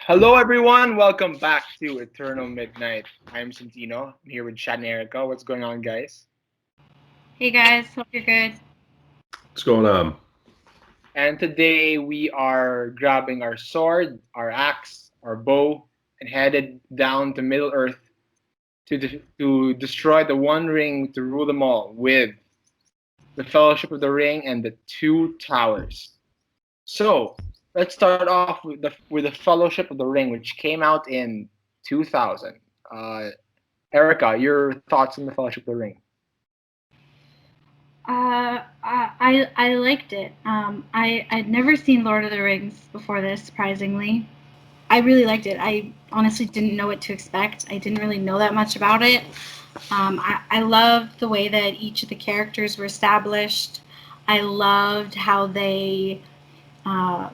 Hello, everyone. Welcome back to Eternal Midnight. I'm Santino. I'm here with Chad and Erica. What's going on, guys? Hey guys, hope you're good. What's going on? And today we are grabbing our sword, our axe, our bow, and headed down to Middle Earth to destroy the One Ring to rule them all with the Fellowship of the Ring and the Two Towers. So let's start off with the Fellowship of the Ring, which came out in 2000. Uh, Erica, your thoughts on the Fellowship of the Ring? I liked it. I'd never seen Lord of the Rings before this. Surprisingly, I really liked it. I honestly didn't know what to expect. I didn't really know that much about it. I loved the way that each of the characters were established. I loved how uh,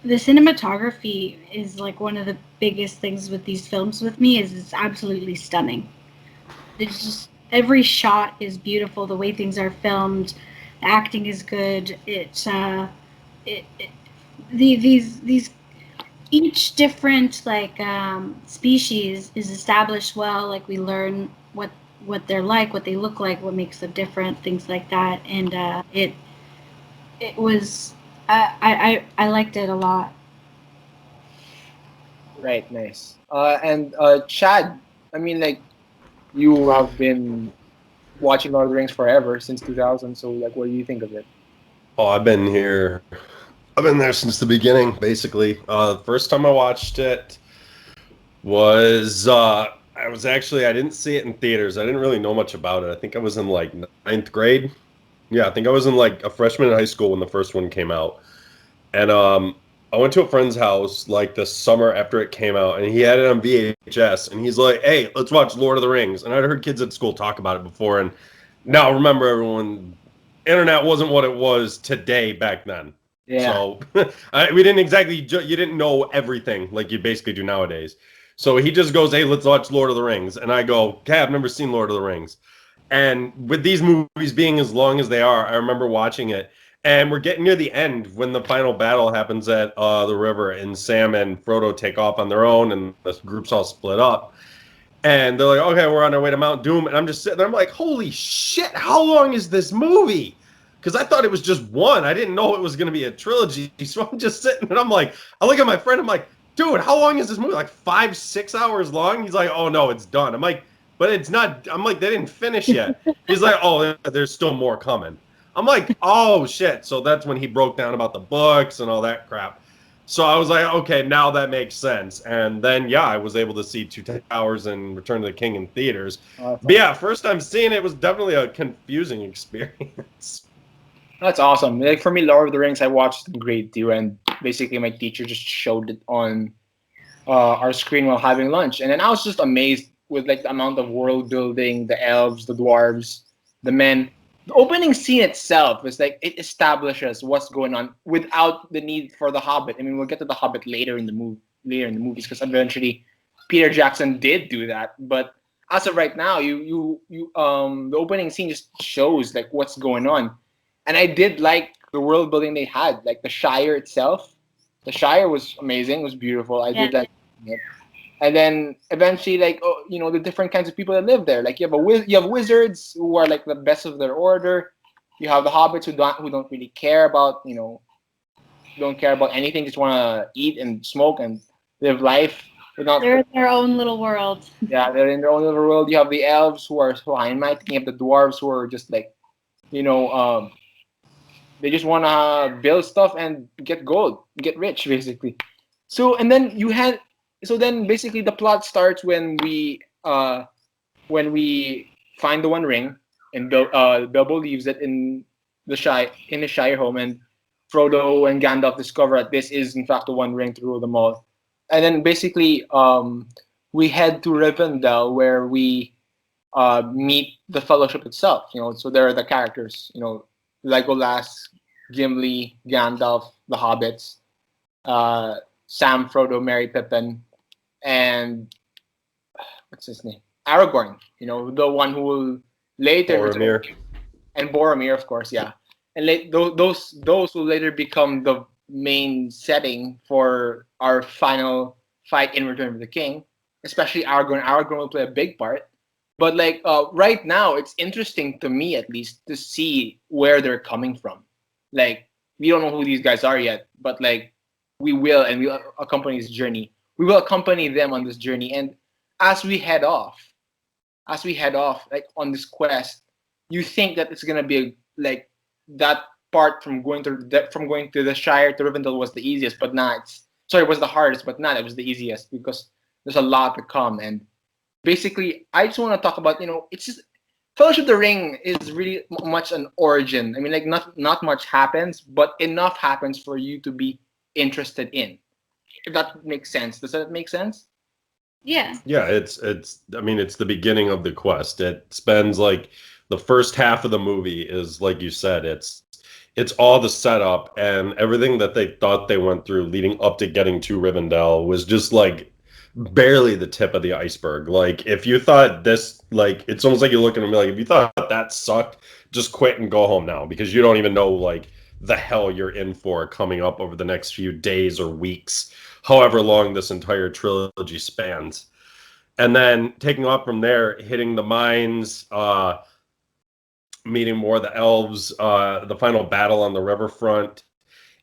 the cinematography is like one of the biggest things with these films with me is it's absolutely stunning. It's just every shot is beautiful. The way things are filmed, the acting is good. It these each different species is established well. Like we learn what they're like, what they look like, what makes them different, things like that. And it was I liked it a lot. Right, nice. And Chad, I mean, like you have been watching Lord of the Rings forever since 2000. So, like, what do you think of it? Oh, I've been here. I've been there since the beginning, basically. The first time I watched it was I didn't see it in theaters. I didn't really know much about it. I think I was in like ninth grade. Yeah, I think I was in like a freshman in high school when the first one came out. And I went to a friend's house like the summer after it came out, and he had it on VHS. And he's like, "Hey, let's watch Lord of the Rings." And I'd heard kids at school talk about it before. And now remember, everyone, internet wasn't what it was today back then. Yeah, So we didn't exactly you didn't know everything like you basically do nowadays. So he just goes, "Hey, let's watch Lord of the Rings," and I go, "Okay, I've never seen Lord of the Rings." And with these movies being as long as they are, I remember watching it. And we're getting near the end when the final battle happens at the river, and Sam and Frodo take off on their own, and the group's all split up. And they're like, "Okay, we're on our way to Mount Doom." And I'm just sitting there, I'm like, "Holy shit! How long is this movie?" Because I thought it was just one. I didn't know it was going to be a trilogy. So I'm just sitting and I'm like, I look at my friend, I'm like, "Dude, how long is this movie? Like 5, 6 hours long?" He's like, "Oh no, it's done." I'm like, "But it's not." I'm like, "They didn't finish yet." He's like, "Oh, there's still more coming." I'm like, "Oh shit!" So that's when he broke down about the books and all that crap. So I was like, "Okay, now that makes sense." And then yeah, I was able to see Two Towers and Return to the King in theaters. that's But yeah, awesome. first time seeing it was definitely a confusing experience. That's awesome. Like for me, Lord of the Rings, I watched in grade two, and basically my teacher just showed it on our screen while having lunch, and then I was just amazed with like the amount of world building, the elves, the dwarves, the men. The opening scene itself is like it establishes what's going on without the need for the Hobbit. I mean, we'll get to the Hobbit later in the movies, because eventually Peter Jackson did do that. But as of right now, the opening scene just shows like what's going on, and I did like the world building they had, like the Shire itself. The Shire was amazing. It was beautiful. I Yeah, did like it. And then eventually, like, oh, the different kinds of people that live there. Like you have wizards who are like the best of their order. You have the hobbits who don't really care about don't care about anything. Just want to eat and smoke and live life without. they're in their own little world. Yeah, they're in their own little world. You have the elves who are so high and mighty. You have the dwarves who are just like, you know, um, they just want to build stuff and get gold, get rich, basically. So and then you had so then basically the plot starts when we find the One Ring, and Bilbo leaves it in the Shire home, and Frodo and Gandalf discover that this is in fact the One Ring to rule them all. And then basically we head to Rivendell, where we meet the Fellowship itself. So there are the characters. Legolas, Gimli, Gandalf, the hobbits, uh, Sam, Frodo, Merry, Pippin, and what's his name? Aragorn. The one who will later return, Boromir. and Boromir, of course, yeah. And those will later become main setting for our final fight in Return of the King, especially Aragorn. Aragorn will play a big part. But like right now, it's interesting to me at least to see where they're coming from. Like we don't know who these guys are yet, but like we will, and we'll accompany this journey. We will accompany them on this journey, and as we head off, like on this quest, you think that it's gonna be like that part from going to the Shire to Rivendell was the easiest, but not. Sorry, it was the hardest, but not. It was the easiest because there's a lot to come. And basically, I just want to talk about it's just Fellowship of the Ring is really much an origin. I mean, like not much happens, but enough happens for you to be interested in. If that makes sense, does that make sense? Yeah. Yeah, I mean, it's the beginning of the quest. It spends like the first half of the movie is like you said, it's all the setup, and everything that they thought they went through leading up to getting to Rivendell was just like barely the tip of the iceberg. Like if you thought this, like it's almost like you're looking at me like, if you thought that sucked, just quit and go home now, because you don't even know like the hell you're in for coming up over the next few days or weeks, however long this entire trilogy spans. And then taking off from there, hitting the mines, meeting more of the elves, the final battle on the riverfront.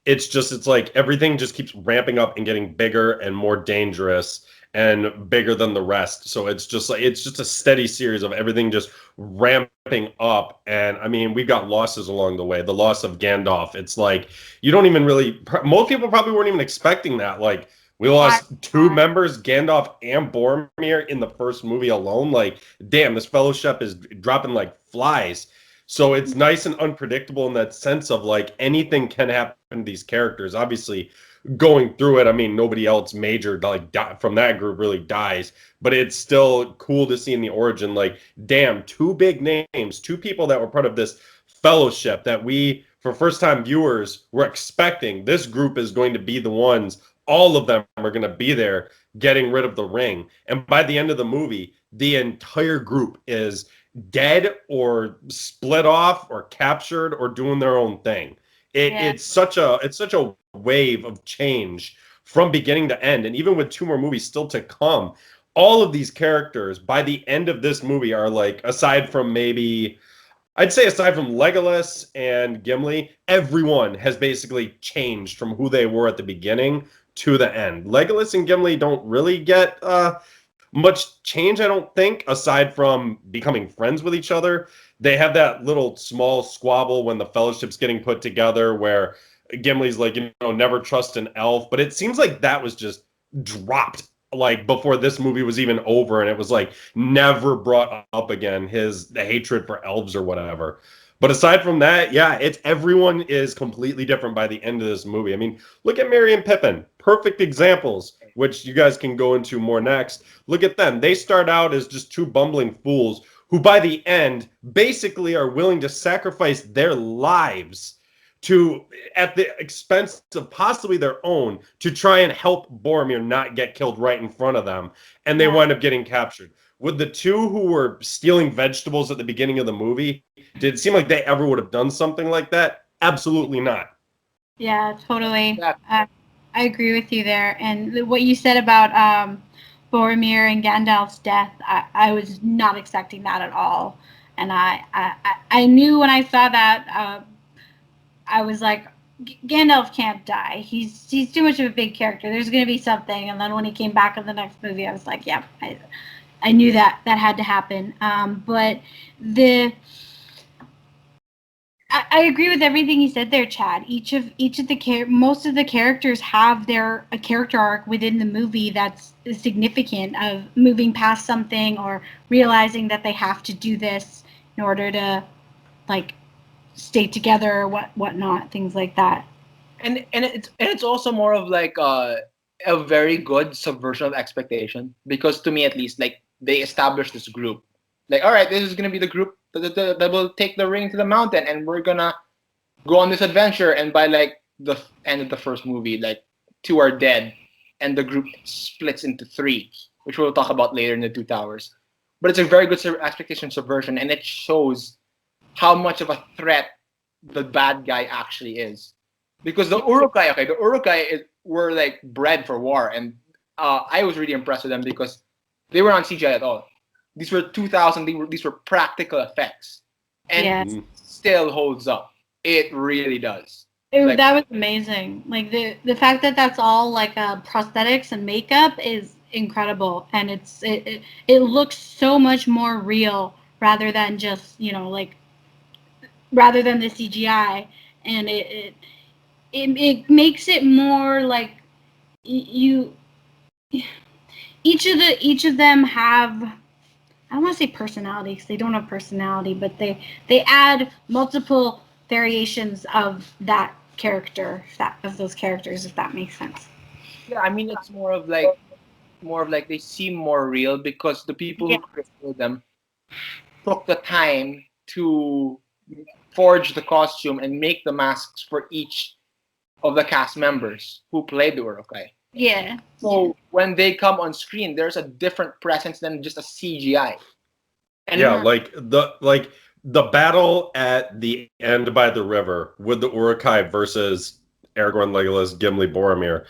It's like everything just keeps ramping up and getting bigger and more dangerous and bigger than the rest. So it's just a steady series of everything just ramping up. And I mean, we've got losses along the way. The loss of Gandalf. It's like you don't even really. Most people probably weren't even expecting that. Like we lost two members, Gandalf and Boromir, in the first movie alone. Like, damn, this fellowship is dropping like flies. So it's nice and unpredictable in that sense of like anything can happen to these characters. Obviously, going through it, I mean, nobody else major like from that group really dies, but it's still cool to see in the origin. Like, damn, two big names, two people that were part of this fellowship that we, for first time viewers, were expecting. This group is going to be the ones. All of them are going to be there getting rid of the ring. And by the end of the movie, the entire group is dead or split off or captured or doing their own thing. It's such a wave of change from beginning to end. And even with two more movies still to come, all of these characters by the end of this movie are like, aside from maybe, I'd say aside from Legolas and Gimli, everyone has basically changed from who they were at the beginning to the end. Legolas and Gimli don't really get much change, I don't think, aside from becoming friends with each other. They have that little small squabble when the fellowship's getting put together where Gimli's like, never trust an elf. But it seems like that was just dropped like before this movie was even over, and it was like never brought up again, the hatred for elves or whatever. But aside from that, yeah, everyone is completely different by the end of this movie. I mean, look at Merry and Pippin. Perfect examples, which you guys can go into more next. Look at them. They start out as just two bumbling fools who by the end basically are willing to sacrifice their lives at the expense of possibly their own, to try and help Boromir not get killed right in front of them. And they wind up getting captured. With the two who were stealing vegetables at the beginning of the movie, did it seem like they ever would have done something like that? Absolutely not. Yeah, totally. I agree with you there. And what you said about Boromir and Gandalf's death, I was not expecting that at all. And I knew when I saw that, I was like, Gandalf can't die. He's too much of a big character. There's going to be something. And then when he came back in the next movie, I was like, yeah, I knew that had to happen. But I agree with everything you said there, Chad. Most of the characters have a character arc within the movie that's significant, of moving past something or realizing that they have to do this in order to like stay together or whatnot, things like that. And it's also more of like a very good subversion of expectation, because to me at least, like they established this group, like, all right, this is gonna be the group that will take the ring to the mountain, and we're gonna go on this adventure. And by like the end of the first movie, like two are dead, and the group splits into three, which we'll talk about later in the Two Towers. But it's a very good expectation subversion, and it shows how much of a threat the bad guy actually is. Because the Urukai were like bred for war, and I was really impressed with them because they were not CGI at all. These were 2000. These were practical effects, and Yeah. it still holds up. It really does. That was amazing. Like the fact that that's all like prosthetics and makeup is incredible, and it looks so much more real rather than just like rather than the CGI, and it makes it more like you each of them have, I don't want to say personality because they don't have personality, but they add multiple variations of that character, of those characters, if that makes sense. Yeah, I mean it's more of like they seem more real because the people who created them took the time to forge the costume and make the masks for each of the cast members who played the Urukai. Yeah. So when they come on screen, there's a different presence than just a CGI. And yeah, like the battle at the end by the river with the Urukai versus Aragorn, Legolas, Gimli, Boromir.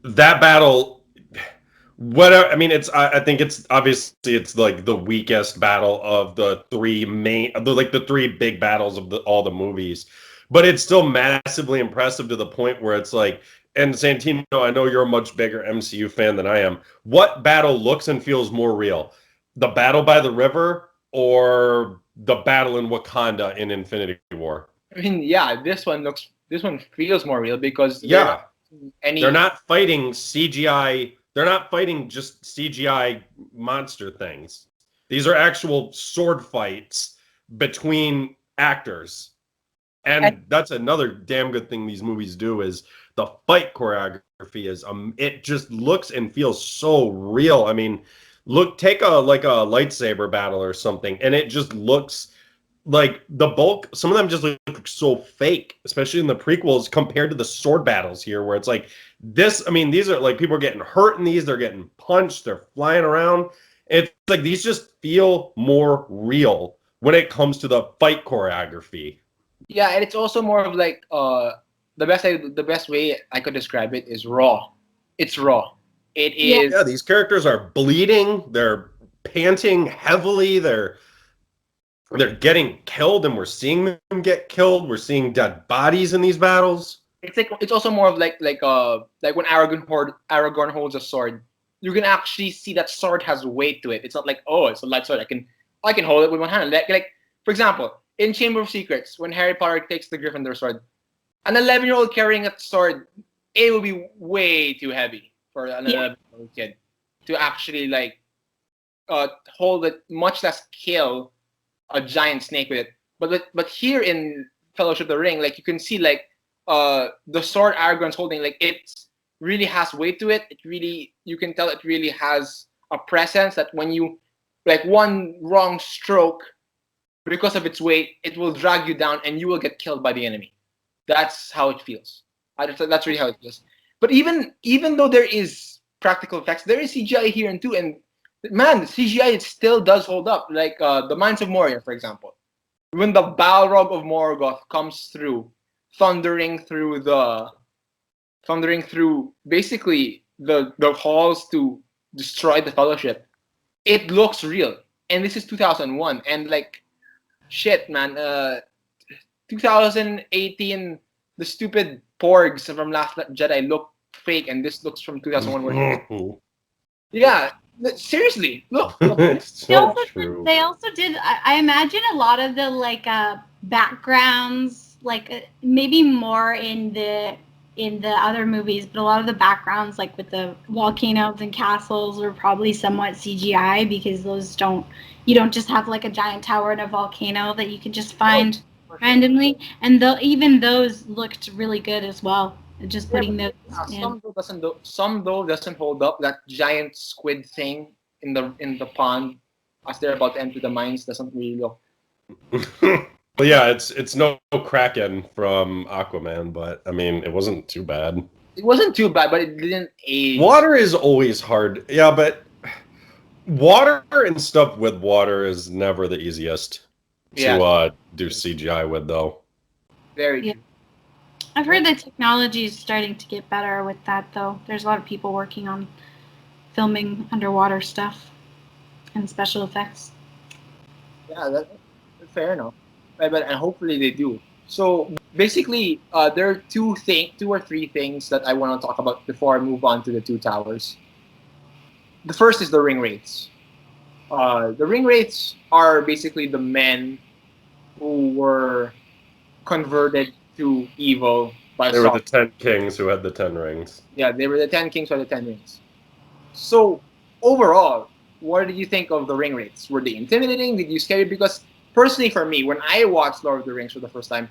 That battle, I mean, I think it's obviously it's like the weakest battle of the the three big battles of all the movies, but it's still massively impressive to the point where it's like. And Santino, I know you're a much bigger MCU fan than I am. What battle looks and feels more real? The battle by the river or the battle in Wakanda in Infinity War? I mean, yeah, this one feels more real because they're not fighting CGI. They're not fighting just CGI monster things. These are actual sword fights between actors. And that's another damn good thing these movies do is the fight choreography is it just looks and feels so real. I mean, take a lightsaber battle or something, and it just looks like some of them just look so fake, especially in the prequels compared to the sword battles here, where it's like this. I mean, these are like people are getting hurt in these, they're getting punched, they're flying around. It's like these just feel more real when it comes to the fight choreography. Yeah, and it's also more of like the best way I could describe it is raw. It's raw. It is. Yeah, these characters are bleeding. They're panting heavily. They're getting killed, and we're seeing them get killed. We're seeing dead bodies in these battles. It's also more of like when Aragorn holds a sword, you can actually see that sword has weight to it. It's not like, oh, it's a light sword. I can hold it with one hand. Like for example, in Chamber of Secrets, when Harry Potter takes the Gryffindor sword, an 11-year-old carrying a sword, it will be way too heavy for an 11-year-old kid to actually hold it, much less kill a giant snake with it. But here in Fellowship of the Ring, like you can see the sword Aragorn's holding, like it really has weight to it. You can tell it really has a presence that when you one wrong stroke, because of its weight, it will drag you down and you will get killed by the enemy. That's how it feels. That's really how it feels. But even though there is practical effects, there is CGI here and too, and man, the CGI still does hold up. Like the Mines of Moria, for example, when the Balrog of Morgoth comes through, thundering through basically the halls to destroy the Fellowship, it looks real. And this is 2001, and shit, man. 2018, the stupid porgs from Last Jedi look fake, and this looks from 2001. Yeah, seriously, look. It's so true. They also did. I imagine a lot of the backgrounds, maybe more in the other movies, but a lot of the backgrounds, like with the volcanoes and castles, were probably somewhat CGI because you don't just have like a giant tower and a volcano that you can just find randomly, and even those looked really good as well. Just putting those. Some doesn't hold up. That giant squid thing in the pond as they're about to enter the mines doesn't really look. But yeah, it's no Kraken from Aquaman, but I mean, it wasn't too bad. It wasn't too bad, but it didn't age. Water is always hard. Yeah, but water and stuff with water is never the easiest to do CGI with, though. Very true. I've heard that technology is starting to get better with that, though. There's a lot of people working on filming underwater stuff and special effects. Yeah, that's fair enough. But and hopefully they do. So basically, there are two or three things that I want to talk about before I move on to the two towers. The first is the ring wraiths. The ring wraiths are basically the men who were converted to evil by They were the Saul. 10 kings who had the 10 rings. Yeah, they were the 10 kings or the 10 rings. So overall, what did you think of the ring wraiths? Were they intimidating? Did you scare you? Because personally, for me, when I watched Lord of the Rings for the first time,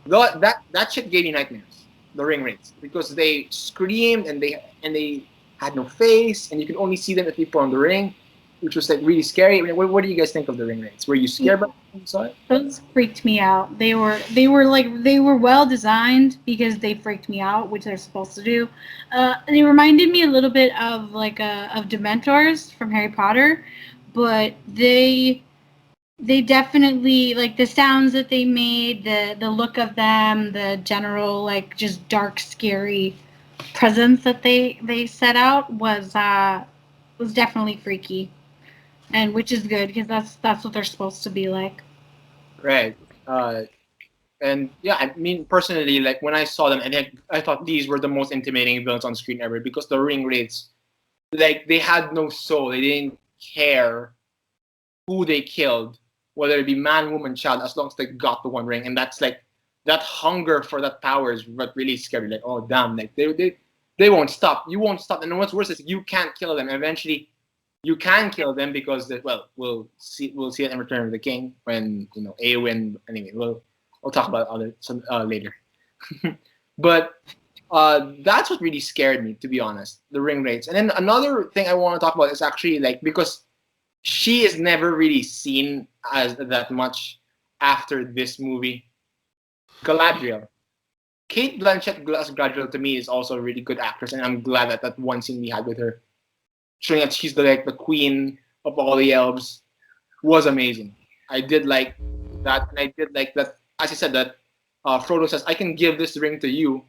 that shit gave me nightmares. The ring wraiths, because they screamed and they had no face, and you could only see them if you put on the ring, which was like really scary. I mean, what do you guys think of the ring wraiths? Were you scared by them when you saw it? Those freaked me out. They were well designed because they freaked me out, which they're supposed to do. They reminded me a little bit of of Dementors from Harry Potter, but they definitely like the sounds that they made, the look of them, the general like just dark, scary presence that they set out was definitely freaky, and which is good because that's what they're supposed to be like. Right. Uh, and yeah, I mean personally, like when I saw them, I thought these were the most intimidating villains on screen ever because the ring wraiths, like they had no soul. They didn't care who they killed, whether it be man, woman, child, as long as they got the one ring. And that's like that hunger for that power is what really scary. Like, oh damn, like they won't stop. You won't stop. And what's worse is you can't kill them. Eventually, you can kill them because we'll see it in Return of the King when Eowyn. Anyway, we'll talk about other some later. But that's what really scared me, to be honest. The ring wraiths. And then another thing I want to talk about is actually like because she is never really seen as that much after this movie. Galadriel. Kate Blanchett as Galadriel to me is also a really good actress, and I'm glad that that one scene we had with her, showing that she's the queen of all the elves, was amazing. I did like that, and I did like that. As I said, that Frodo says, "I can give this ring to you,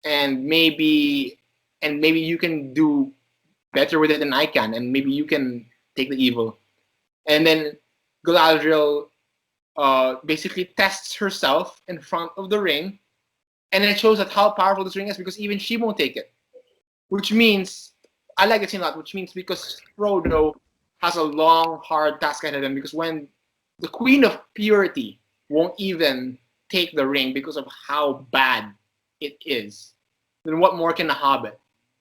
and maybe you can do better with it than I can, and maybe you can take the evil." And then Galadriel basically tests herself in front of the ring, and then it shows that how powerful this ring is because even she won't take it. Which means I like it a lot. Which means because Frodo has a long, hard task ahead of him. Because when the Queen of Purity won't even take the ring because of how bad it is, then what more can a Hobbit,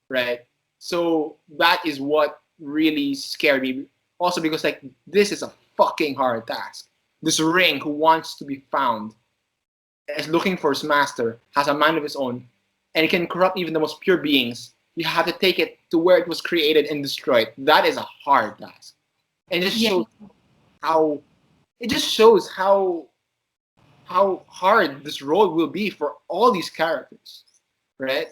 right? So that is what really scared me. Also because like this is a fucking hard task. This ring who wants to be found is looking for his master, has a mind of his own, and it can corrupt even the most pure beings. You have to take it to where it was created and destroyed. That is a hard task. And Yeah. how it just shows how hard this road will be for all these characters. Right?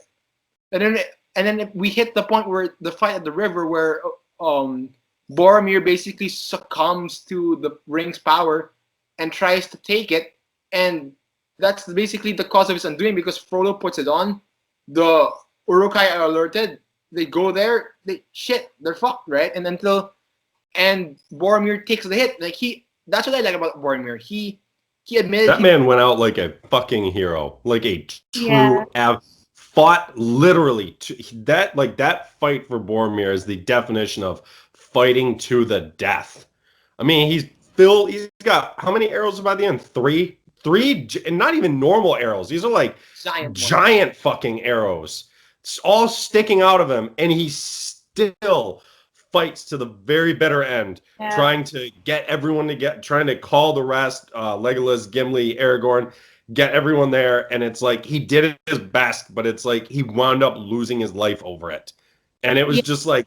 And then we hit the point where the fight at the river where Boromir basically succumbs to the ring's power and tries to take it, and that's basically the cause of his undoing because Frodo puts it on. The Uruk-hai are alerted. They go there. They're fucked, right? And Boromir takes the hit. Like that's what I like about Boromir. He admitted That man went out like a fucking hero, like a Yeah. true fought literally that fight for Boromir is the definition of fighting to the death. I mean, he's got how many arrows by the end? Three, and not even normal arrows. These are like giant fucking arrows. It's all sticking out of him, and he still fights to the very bitter end, trying to get everyone trying to call the rest, Legolas, Gimli, Aragorn, get everyone there, and it's like he did his best, but it's like he wound up losing his life over it. And it was just like,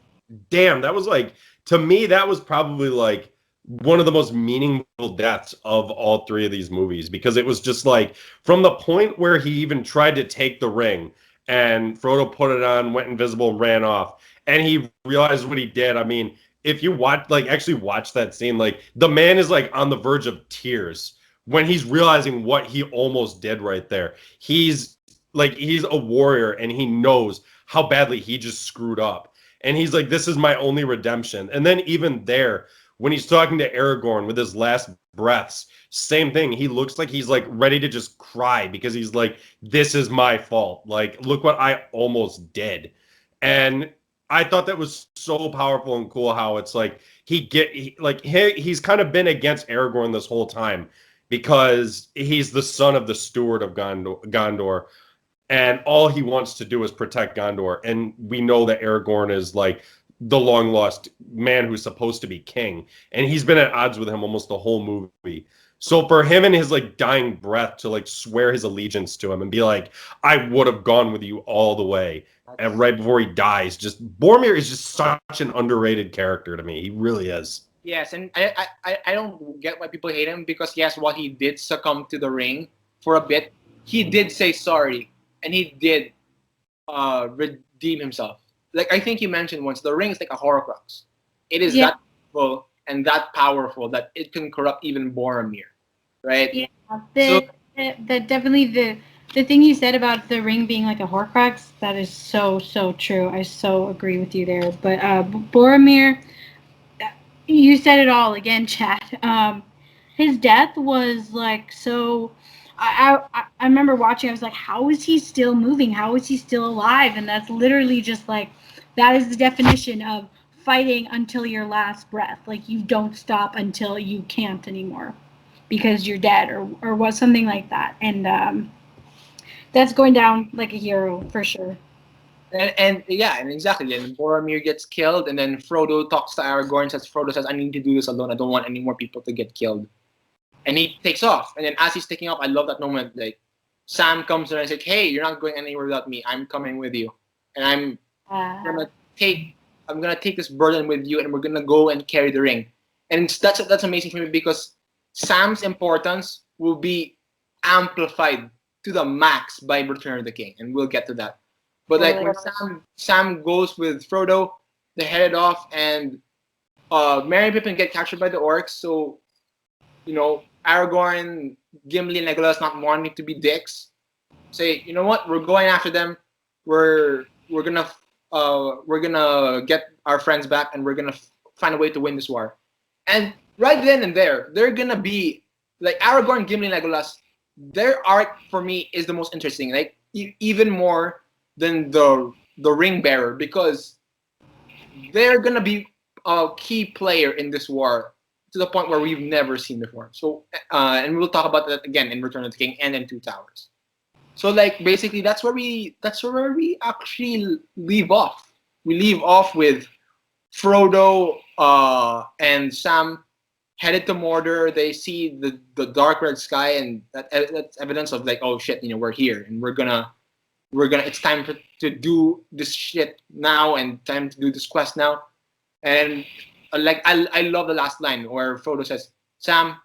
damn, that was like, to me, that was probably like one of the most meaningful deaths of all three of these movies, because it was just like from the point where he even tried to take the ring and Frodo put it on, went invisible, and ran off, and he realized what he did. I mean, if you actually watch that scene, like the man is like on the verge of tears when he's realizing what he almost did right there. He's like he's a warrior and he knows how badly he just screwed up. And he's like, this is my only redemption. And then even there, when he's talking to Aragorn with his last breaths, same thing. He looks like he's like ready to just cry because he's like, this is my fault. Like, look what I almost did. And I thought that was so powerful and cool how it's like he's kind of been against Aragorn this whole time because he's the son of the steward of Gondor, and all he wants to do is protect Gondor. And we know that Aragorn is like the long lost man who's supposed to be king, and he's been at odds with him almost the whole movie. So for him and his like dying breath to like swear his allegiance to him and be like, I would have gone with you all the way, and right before he dies, just Boromir is just such an underrated character to me. He really is. Yes, and I don't get why people hate him, because yes, while he did succumb to the ring for a bit, he did say sorry, and he did redeem himself. Like I think you mentioned once, the ring is like a Horcrux. It is that powerful and that powerful that it can corrupt even Boromir, right? Yeah, the definitely the thing you said about the ring being like a Horcrux, that is so true. I so agree with you there. But Boromir, you said it all again, Chad. His death was like so. I remember watching. I was like, how is he still moving? How is he still alive? And that's literally just like that is the definition of fighting until your last breath. Like you don't stop until you can't anymore because you're dead or was something like that. And that's going down like a hero for sure. And yeah, and exactly. And Boromir gets killed, and then Frodo talks to Aragorn. Frodo says, "I need to do this alone. I don't want any more people to get killed." And he takes off. And then as he's taking off, I love that moment. Like Sam comes in and says, "Hey, you're not going anywhere without me. I'm coming with you, and I'm gonna take this burden with you, and we're gonna go and carry the ring." And that's amazing for me because Sam's importance will be amplified to the max by Return of the King, and we'll get to that. But like when Sam goes with Frodo, they headed off, and Merry and Pippin get captured by the orcs. So you know, Aragorn, Gimli, and Legolas not wanting to be dicks, say, you know what, we're going after them. We're gonna get our friends back, and we're gonna find a way to win this war. And right then and there, they're gonna be like Aragorn, Gimli, and Legolas. Their arc for me is the most interesting, like even more than the ring bearer, because they're gonna be a key player in this war to the point where we've never seen before. So, and we'll talk about that again in Return of the King and in Two Towers. So, like basically, that's where we actually leave off. We leave off with Frodo and Sam headed to Mordor. They see the dark red sky, and that's evidence of like, oh shit, you know, we're here, and we're gonna. It's time to do this shit now, and time to do this quest now. And like I love the last line where Frodo says, "Sam,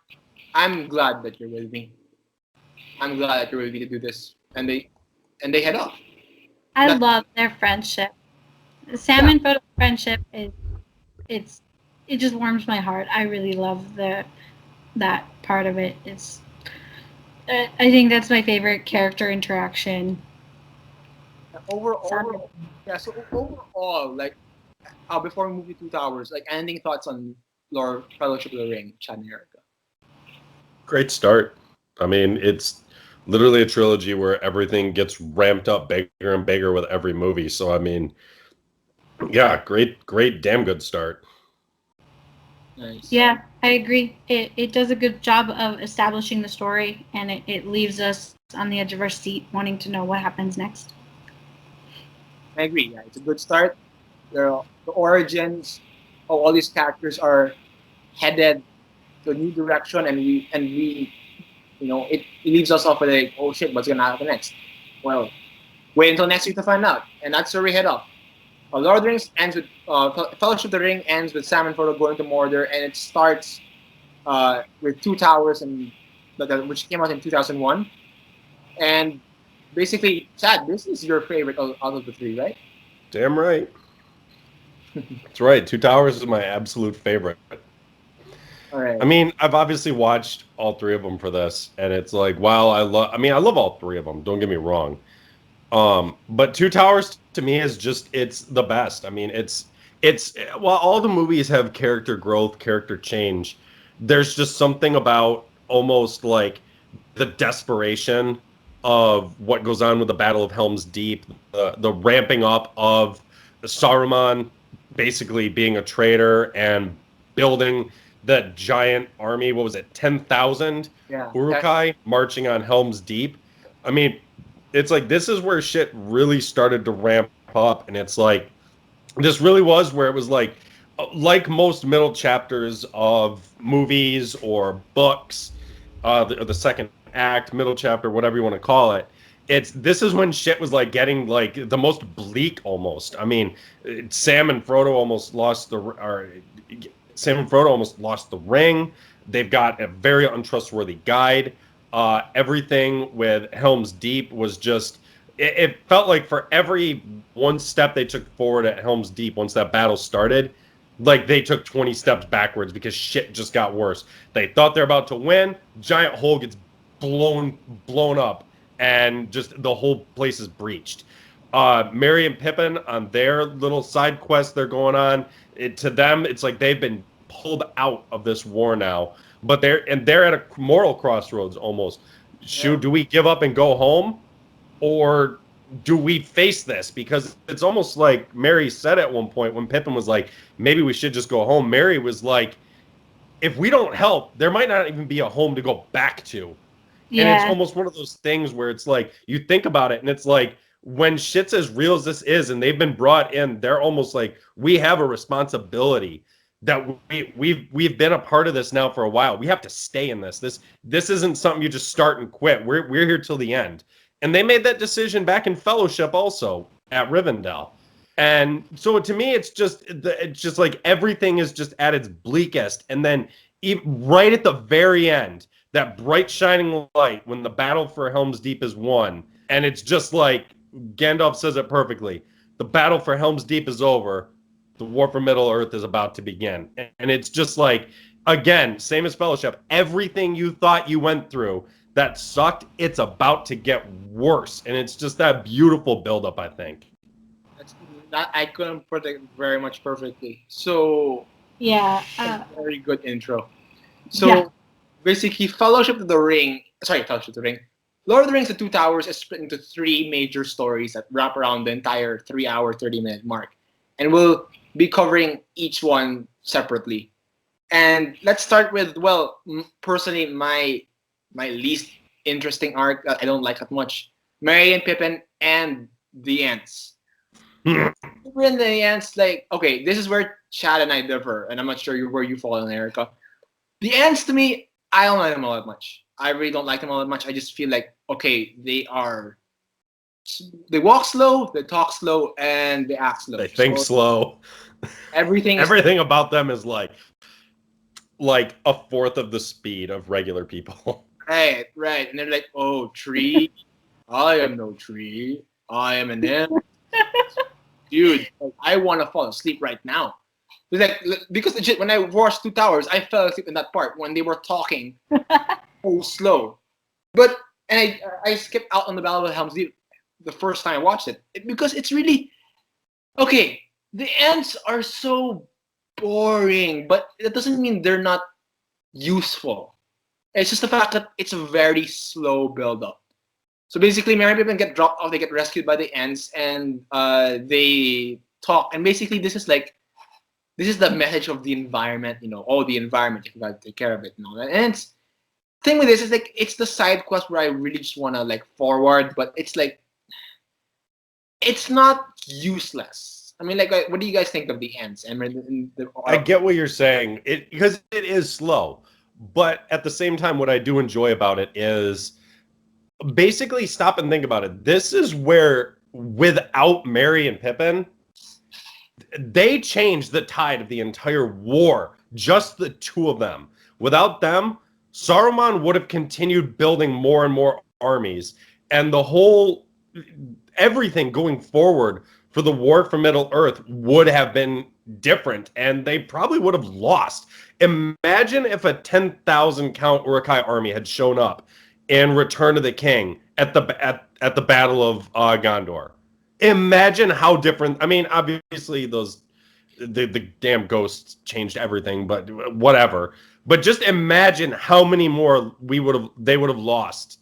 I'm glad that you're with me. I'm glad that you're with me to do this." And they head off. I love their friendship. Sam and Frodo's friendship it just warms my heart. I really love that part of it. It's I think that's my favorite character interaction. Overall, so overall, like before we move to Two Towers, like ending thoughts on Lord Fellowship of the Ring, Chad and Erica. Great start. I mean, it's literally a trilogy where everything gets ramped up bigger and bigger with every movie. So I mean, yeah, great, damn good start. Nice. Yeah, I agree. It does a good job of establishing the story, and it leaves us on the edge of our seat wanting to know what happens next. I agree. Yeah, it's a good start. The origins of all these characters are headed to a new direction, and we you know, it leaves us off with like, oh shit, what's gonna happen next? Well, wait until next week to find out, and that's where we head off. Lord of the Rings ends with Fellowship of the Ring ends with Sam and Frodo going to Mordor, and it starts with Two Towers, and which came out in 2001. And basically, Chad, this is your favorite out of the three, right? Damn right. That's right. Two Towers is my absolute favorite. All right. I mean, I've obviously watched all three of them for this, and it's like, wow, I love all three of them. Don't get me wrong, But Two Towers to me is just it's the best. I mean, it's while all the movies have character growth, character change, there's just something about almost like the desperation of what goes on with the Battle of Helm's Deep, the ramping up of Saruman basically being a traitor and building that giant army. What was it, 10,000 Yeah. Urukai marching on Helm's Deep? I mean, it's like this is where shit really started to ramp up, and it's like this really was where it was like most middle chapters of movies or books, the second act, middle chapter, whatever you want to call it. This is when shit was like getting like the most bleak almost. I mean, Sam and Frodo almost lost Sam and Frodo almost lost the ring. They've got a very untrustworthy guide. Everything with Helm's Deep was just. It felt like for every one step they took forward at Helm's Deep, once that battle started, like they took 20 steps backwards because shit just got worse. They thought they're about to win, giant hole gets blown up, and just the whole place is breached. Merry and Pippin on their little side quest they're going on, to them it's like they've been pulled out of this war now, but they're at a moral crossroads almost. Do we give up and go home? Or do we face this? Because it's almost like Merry said at one point when Pippin was like, maybe we should just go home. Merry was like, if we don't help, there might not even be a home to go back to. Yeah. And it's almost one of those things where it's like, you think about it and it's like, when shit's as real as this is and they've been brought in, they're almost like, we have a responsibility that we've been a part of this now for a while. We have to stay in this. This isn't something you just start and quit. We're here till the end. And they made that decision back in Fellowship also at Rivendell. And so to me, it's just like everything is just at its bleakest. And then right at the very end, that bright shining light when the battle for Helm's Deep is won. And it's just like Gandalf says it perfectly. The battle for Helm's Deep is over. The war for Middle-earth is about to begin. And it's just like, again, same as Fellowship. Everything you thought you went through that sucked, it's about to get worse. And it's just that beautiful buildup, I think. That I couldn't put it very much perfectly. So, yeah. Very good intro. So, basically, Fellowship of the Ring. Lord of the Rings: The Two Towers is split into 3 major stories that wrap around the entire 3-hour, 30-minute mark. And we'll be covering each one separately. And let's start with, well, personally, my least interesting arc that I don't like that much. Merry and Pippin and the Ents. Pippin and the Ents, like, okay, this is where Chad and I differ, and I'm not sure where you fall in, Erica. The Ents, to me, I don't like them all that much. I really don't like them all that much. I just feel like, okay, they walk slow, they talk slow, and they act slow. They think slow. Everything about them is like a fourth of the speed of regular people. Right. And they're like, oh, tree. I am no tree. I am an ant. Dude, I want to fall asleep right now. Like, because legit, when I watched Two Towers, I fell asleep in that part when they were talking so slow. But, and I skipped out on the Battle of Helm's Deep the first time I watched it. Because it's really, okay, the ants are so boring, but that doesn't mean they're not useful. It's just the fact that it's a very slow build-up. So basically, Merry and Pippin get dropped off, they get rescued by the Ents, and they talk. And basically, this is the message of the environment, the environment, you gotta take care of it, And it's, thing with this is like, it's the side quest where I really just wanna like forward, but it's like, it's not useless. I mean, like, what do you guys think of the Ents? I get what you're saying, because it is slow. But at the same time, what I do enjoy about it is basically stop and think about it. This is where, without Merry and Pippin, they changed the tide of the entire war. Just the two of them. Without them, Saruman would have continued building more and more armies. And everything going forward for the war for Middle-earth would have been different, and they probably would have lost. Imagine if a 10,000 count Urukai army had shown up in Return of the King at at the Battle of Gondor. Imagine how different. I mean, obviously the damn ghosts changed everything, but whatever. But just imagine how many more they would have lost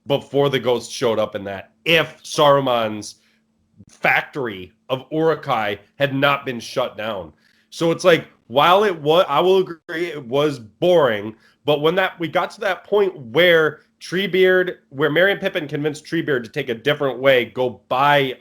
before the ghosts showed up in that, if Saruman's factory of Uruk-hai had not been shut down. So it's like, while I will agree, it was boring, but when we got to that point where Merry and Pippin convinced Treebeard to take a different way, go by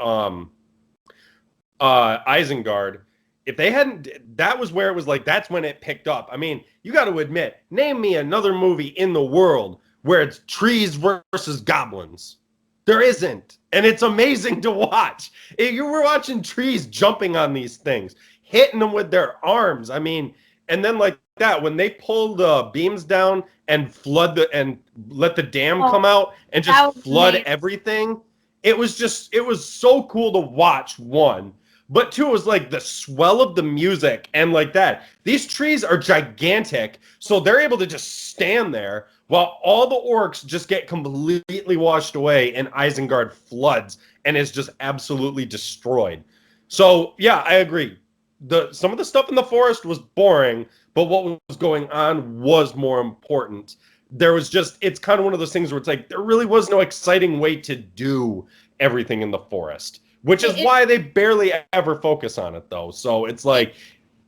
Isengard. If they hadn't, that was where it was like, that's when it picked up. I mean, you got to admit, name me another movie in the world where it's trees versus goblins. There isn't. And it's amazing to watch. You were watching trees jumping on these things, hitting them with their arms. I mean, and then like that, when they pull the beams down and and let the dam come out and just flood everything, it was so cool to watch, one. But two, it was like the swell of the music and like that. These trees are gigantic, so they're able to just stand there while all the orcs just get completely washed away and Isengard floods and is just absolutely destroyed. So, yeah, I agree. Some of the stuff in the forest was boring, but what was going on was more important. It's kind of one of those things where it's like, there really was no exciting way to do everything in the forest. Which is why they barely ever focus on it, though. So it's like,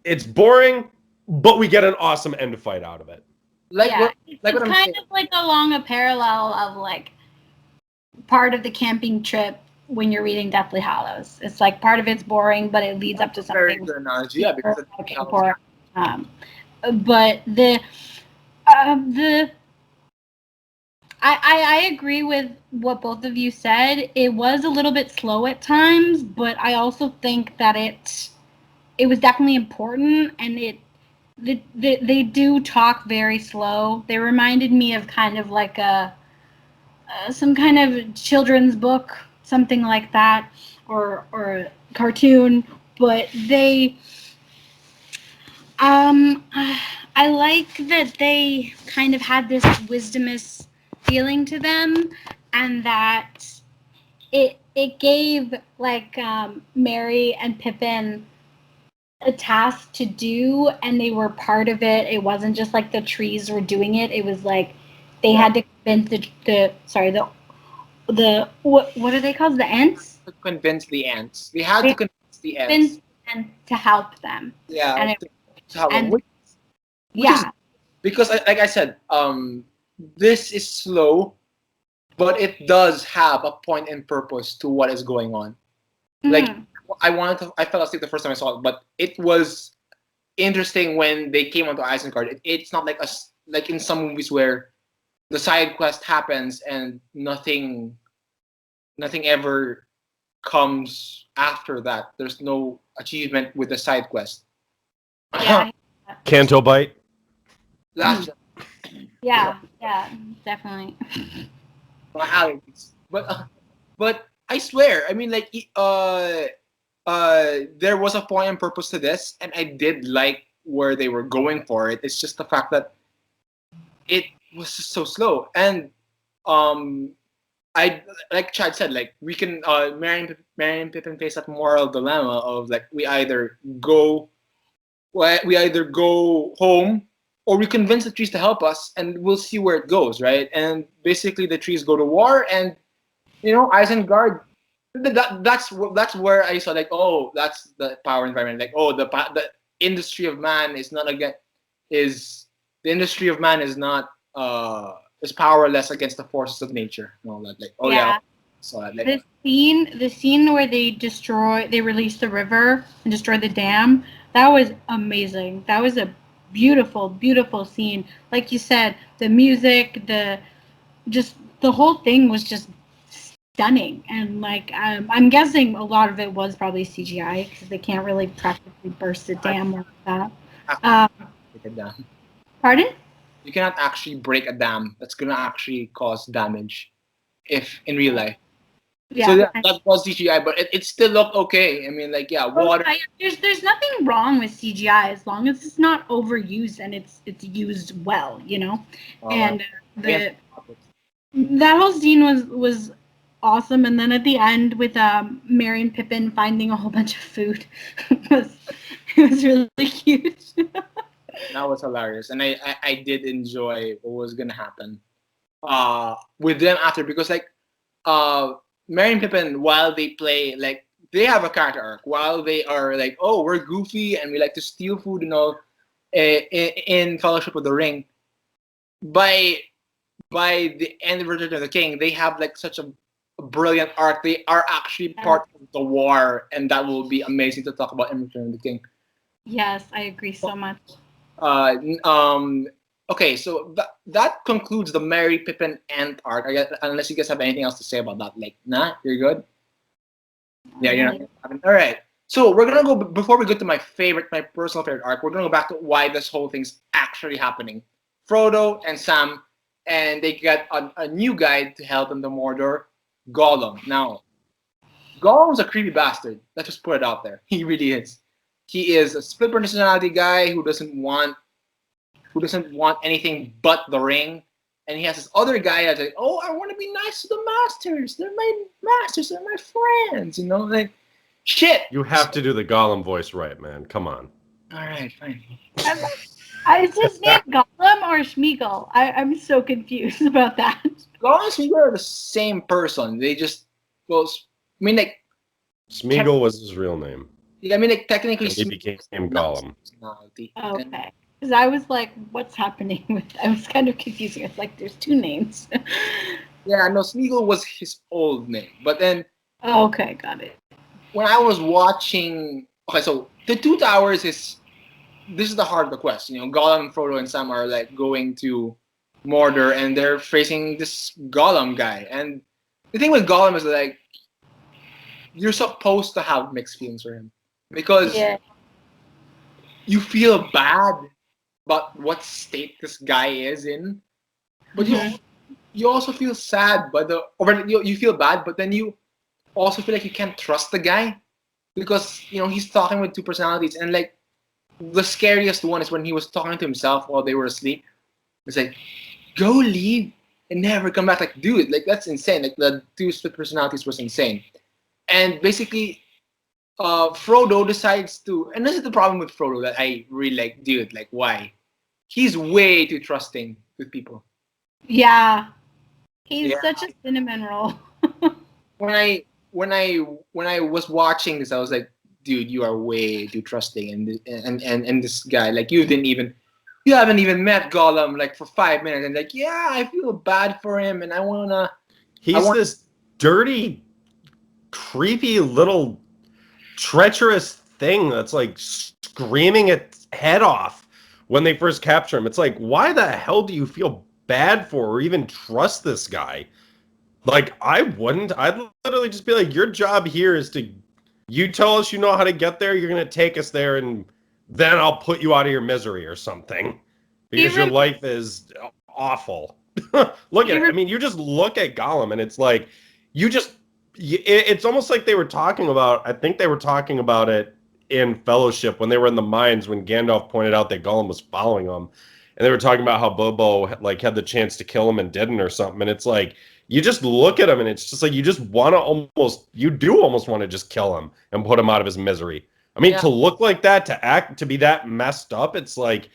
it's boring, but we get an awesome end fight out of it. It's kind of like along a parallel of like part of the camping trip when you're reading Deathly Hallows. It's like part of it's boring, but it leads up to something. Very good analogy, yeah. Because important. But I agree with what both of you said. It was a little bit slow at times, but I also think that it was definitely important, and they do talk very slow. They reminded me of kind of like some kind of children's book, something like that, or a cartoon. But I like that they kind of had this wisdomous feeling to them, and that it gave like Merry and Pippin a task to do, and they were part of it. It wasn't just like the trees were doing it. It was like they had to convince the what are they called? The ants? To convince the ants. They had to convince the ants. And to help them. Yeah. And to help them. Which is, because like I said, this is slow, but it does have a point and purpose to what is going on. Mm-hmm. Like I fell asleep the first time I saw it, but it was interesting when they came onto Isengard. It's not like like in some movies where the side quest happens and nothing ever comes after that. There's no achievement with the side quest. Yeah. Canto Bite. Yeah, definitely. My allergies, but I swear, I mean, like, there was a point and purpose to this, and I did like where they were going for it. It's just the fact that it was just so slow, and I, like Chad said, like, we can Merry and Pippin face that moral dilemma of like we either go home, or we convince the trees to help us, and we'll see where it goes, right? And basically, the trees go to war, and Isengard. That's where I saw, like, oh, that's the power environment. Like, oh, the industry of man is not the industry of man is not is powerless against the forces of nature and all that. Like, oh yeah. So like, the scene where they release the river and destroy the dam. That was amazing. That was a beautiful, beautiful scene. Like you said, the music, the whole thing was just stunning. And like, I'm guessing a lot of it was probably CGI because they can't really practically burst a dam like that. Break a dam. Pardon? You cannot actually break a dam. That's gonna actually cause damage, if in real life. Yeah. So that was CGI, but it still looked okay. I mean, like, yeah, water. There's nothing wrong with CGI as long as it's not overused and it's used well, And that whole scene was awesome. And then at the end with Merry and Pippin finding a whole bunch of food, was it was really cute. That was hilarious, and I did enjoy what was gonna happen with them after, because like Merry and Pippin, while they play, like they have a character arc, while they are like, oh, we're goofy and we like to steal food and all, in Fellowship of the Ring, by the end of Return of the King, they have like such a brilliant arc. They are actually part of the war, and that will be amazing to talk about in Return of the King. Yes, I agree so much. Uh, okay, so that concludes the Merry Pippin Ant arc. I guess, unless you guys have anything else to say about that, like, nah, you're good. Yeah, you're not. All right. So we're gonna go before we go to my personal favorite arc. We're gonna go back to why this whole thing's actually happening. Frodo and Sam, and they get a new guide to help them to Mordor, Gollum. Now, Gollum's a creepy bastard. Let's just put it out there. He really is. He is a split personality guy who doesn't want anything but the ring. And he has this other guy that's like, oh, I want to be nice to the masters. They're my masters. They're my friends. You know, like, shit. You have to do the Gollum voice right, man. Come on. All right, fine. Is his name Gollum or Schmeagol? I'm so confused about that. Gollum and Smeagol are the same person. They just, well, I mean, like, Smeagol was his real name. yeah, I mean, like, technically, He became Gollum. Okay. Because I was like, what's happening with... I was kind of confusing. It's like, there's two names. Yeah, no, Smeagol was his old name. But then... Oh, okay, got it. When I was watching... Okay, so the Two Towers is... This is the heart of the quest. You know, Gollum, Frodo, and Sam are, like, going to Mordor, and they're facing this Gollum guy. And the thing with Gollum is, like, you're supposed to have mixed feelings for him. Because... Yeah. You feel bad about what state this guy is in, but you also feel sad. But you feel bad, but then you also feel like you can't trust the guy because he's talking with two personalities. And like the scariest one is when he was talking to himself while they were asleep. It's like, go leave and never come back. Like, dude, like that's insane. Like the two split personalities was insane. And basically, Frodo decides to, and this is the problem with Frodo that I really like, dude, like why? He's way too trusting with people. Yeah. He's such a cinnamon roll. When I was watching this, I was like, dude, you are way too trusting, and this guy, like you haven't even met Gollum like for 5 minutes, and like, yeah, I feel bad for him, and He's this dirty, creepy little treacherous thing that's like screaming its head off when they first capture him. It's like, why the hell do you feel bad for or even trust this guy? Like, I wouldn't. I'd literally just be like, your job here is you tell us you know how to get there, you're going to take us there, and then I'll put you out of your misery or something. Because your life is awful. Look at it. I mean, you just look at Gollum, and it's like, it's almost like they were talking about, I think they were talking about it in Fellowship when they were in the mines, when Gandalf pointed out that Gollum was following them. And they were talking about how Bilbo like had the chance to kill him and didn't or something. And it's like, you just look at him and it's just like, you do almost want to just kill him and put him out of his misery. I mean, to look like that, to be that messed up, it's like,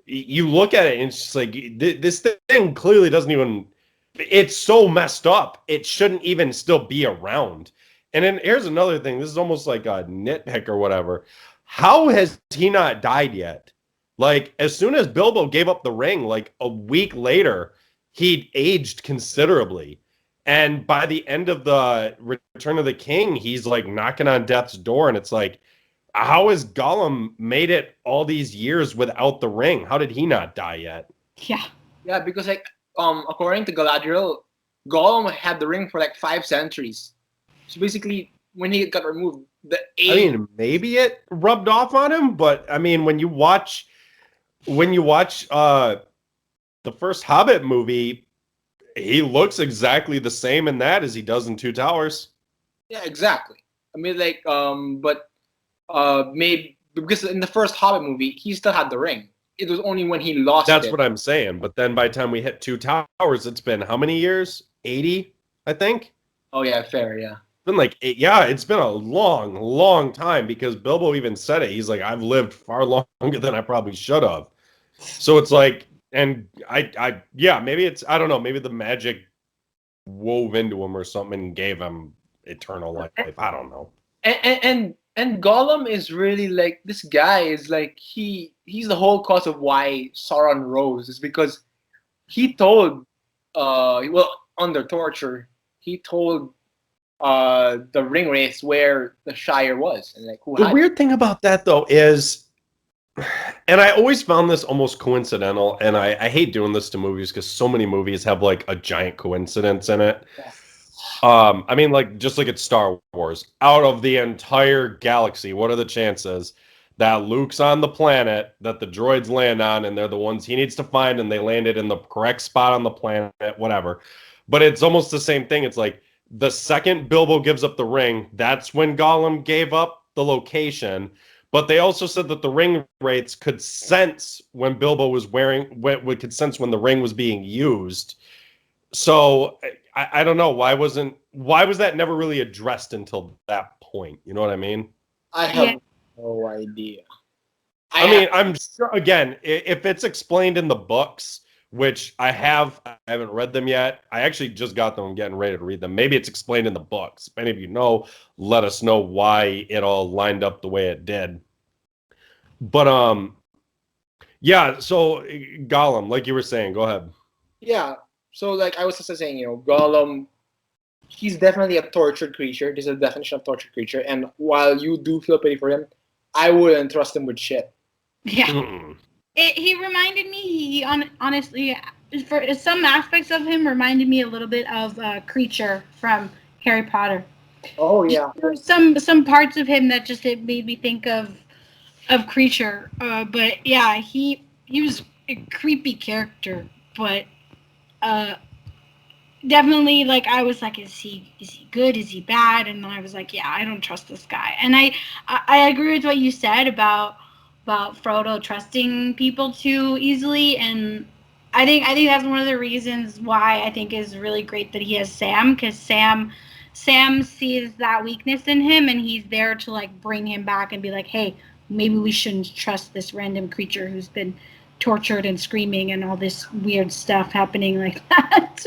you look at it and it's just like, this thing clearly doesn't even... It's so messed up. It shouldn't even still be around. And then here's another thing. This is almost like a nitpick or whatever. How has he not died yet? Like, as soon as Bilbo gave up the ring, like a week later, he'd aged considerably. And by the end of the Return of the King, he's like knocking on death's door. And it's like, how has Gollum made it all these years without the ring? How did he not die yet? Yeah. Yeah, because like, according to Galadriel, Gollum had the ring for like 5 centuries. So basically, when he got removed, I mean, maybe it rubbed off on him, but I mean, when you watch the first Hobbit movie, he looks exactly the same in that as he does in Two Towers. Yeah, exactly. I mean, like, but maybe because in the first Hobbit movie, he still had the ring. It was only when he lost it. That's what I'm saying. But then by the time we hit Two Towers, it's been how many years? 80, I think. Oh yeah, fair, yeah. Been like it's been a long time because Bilbo even said it. He's like, I've lived far longer than I probably should have. So it's like, and yeah, maybe it's, I don't know, maybe the magic wove into him or something and gave him eternal life. I don't know. And Gollum is really like this guy is like he's the whole cause of why Sauron rose is because he told well under torture he told the Ringwraiths where the Shire was and like who The had weird thing about that though is, and I always found this almost coincidental, and I hate doing this to movies because so many movies have like a giant coincidence in it. Yeah. I mean, like just like it's Star Wars. Out of the entire galaxy, what are the chances that Luke's on the planet that the droids land on, and they're the ones he needs to find, and they landed in the correct spot on the planet, whatever. But it's almost the same thing. It's like the second Bilbo gives up the ring, that's when Gollum gave up the location. But they also said that the ring wraiths could sense when Bilbo was could sense when the ring was being used. So I don't know why was that never really addressed until that point? You know what I mean? I Yeah. have no idea. I mean, I'm sure again, if it's explained in the books, which I haven't read them yet. I actually just got them. I'm getting ready to read them. Maybe it's explained in the books. If any of you know, let us know why it all lined up the way it did. But yeah, so Gollum, like you were saying, go ahead. yeah. So like I was just saying, Gollum, he's definitely a tortured creature. This is the definition of tortured creature. And while you do feel pity for him, I wouldn't trust him with shit. Yeah. Mm-mm. He reminded me. Honestly, for some aspects of him, reminded me a little bit of Creature from Harry Potter. Oh yeah. There were some parts of him that just it made me think of Creature. But yeah, he was a creepy character, but uh, definitely like I was like, is he good? Is he bad? And then I was like, yeah, I don't trust this guy. And I agree with what you said about Frodo trusting people too easily. And I think that's one of the reasons why I think is really great that he has Sam, because Sam sees that weakness in him and he's there to like bring him back and be like, hey, maybe we shouldn't trust this random creature who's been tortured and screaming and all this weird stuff happening like that.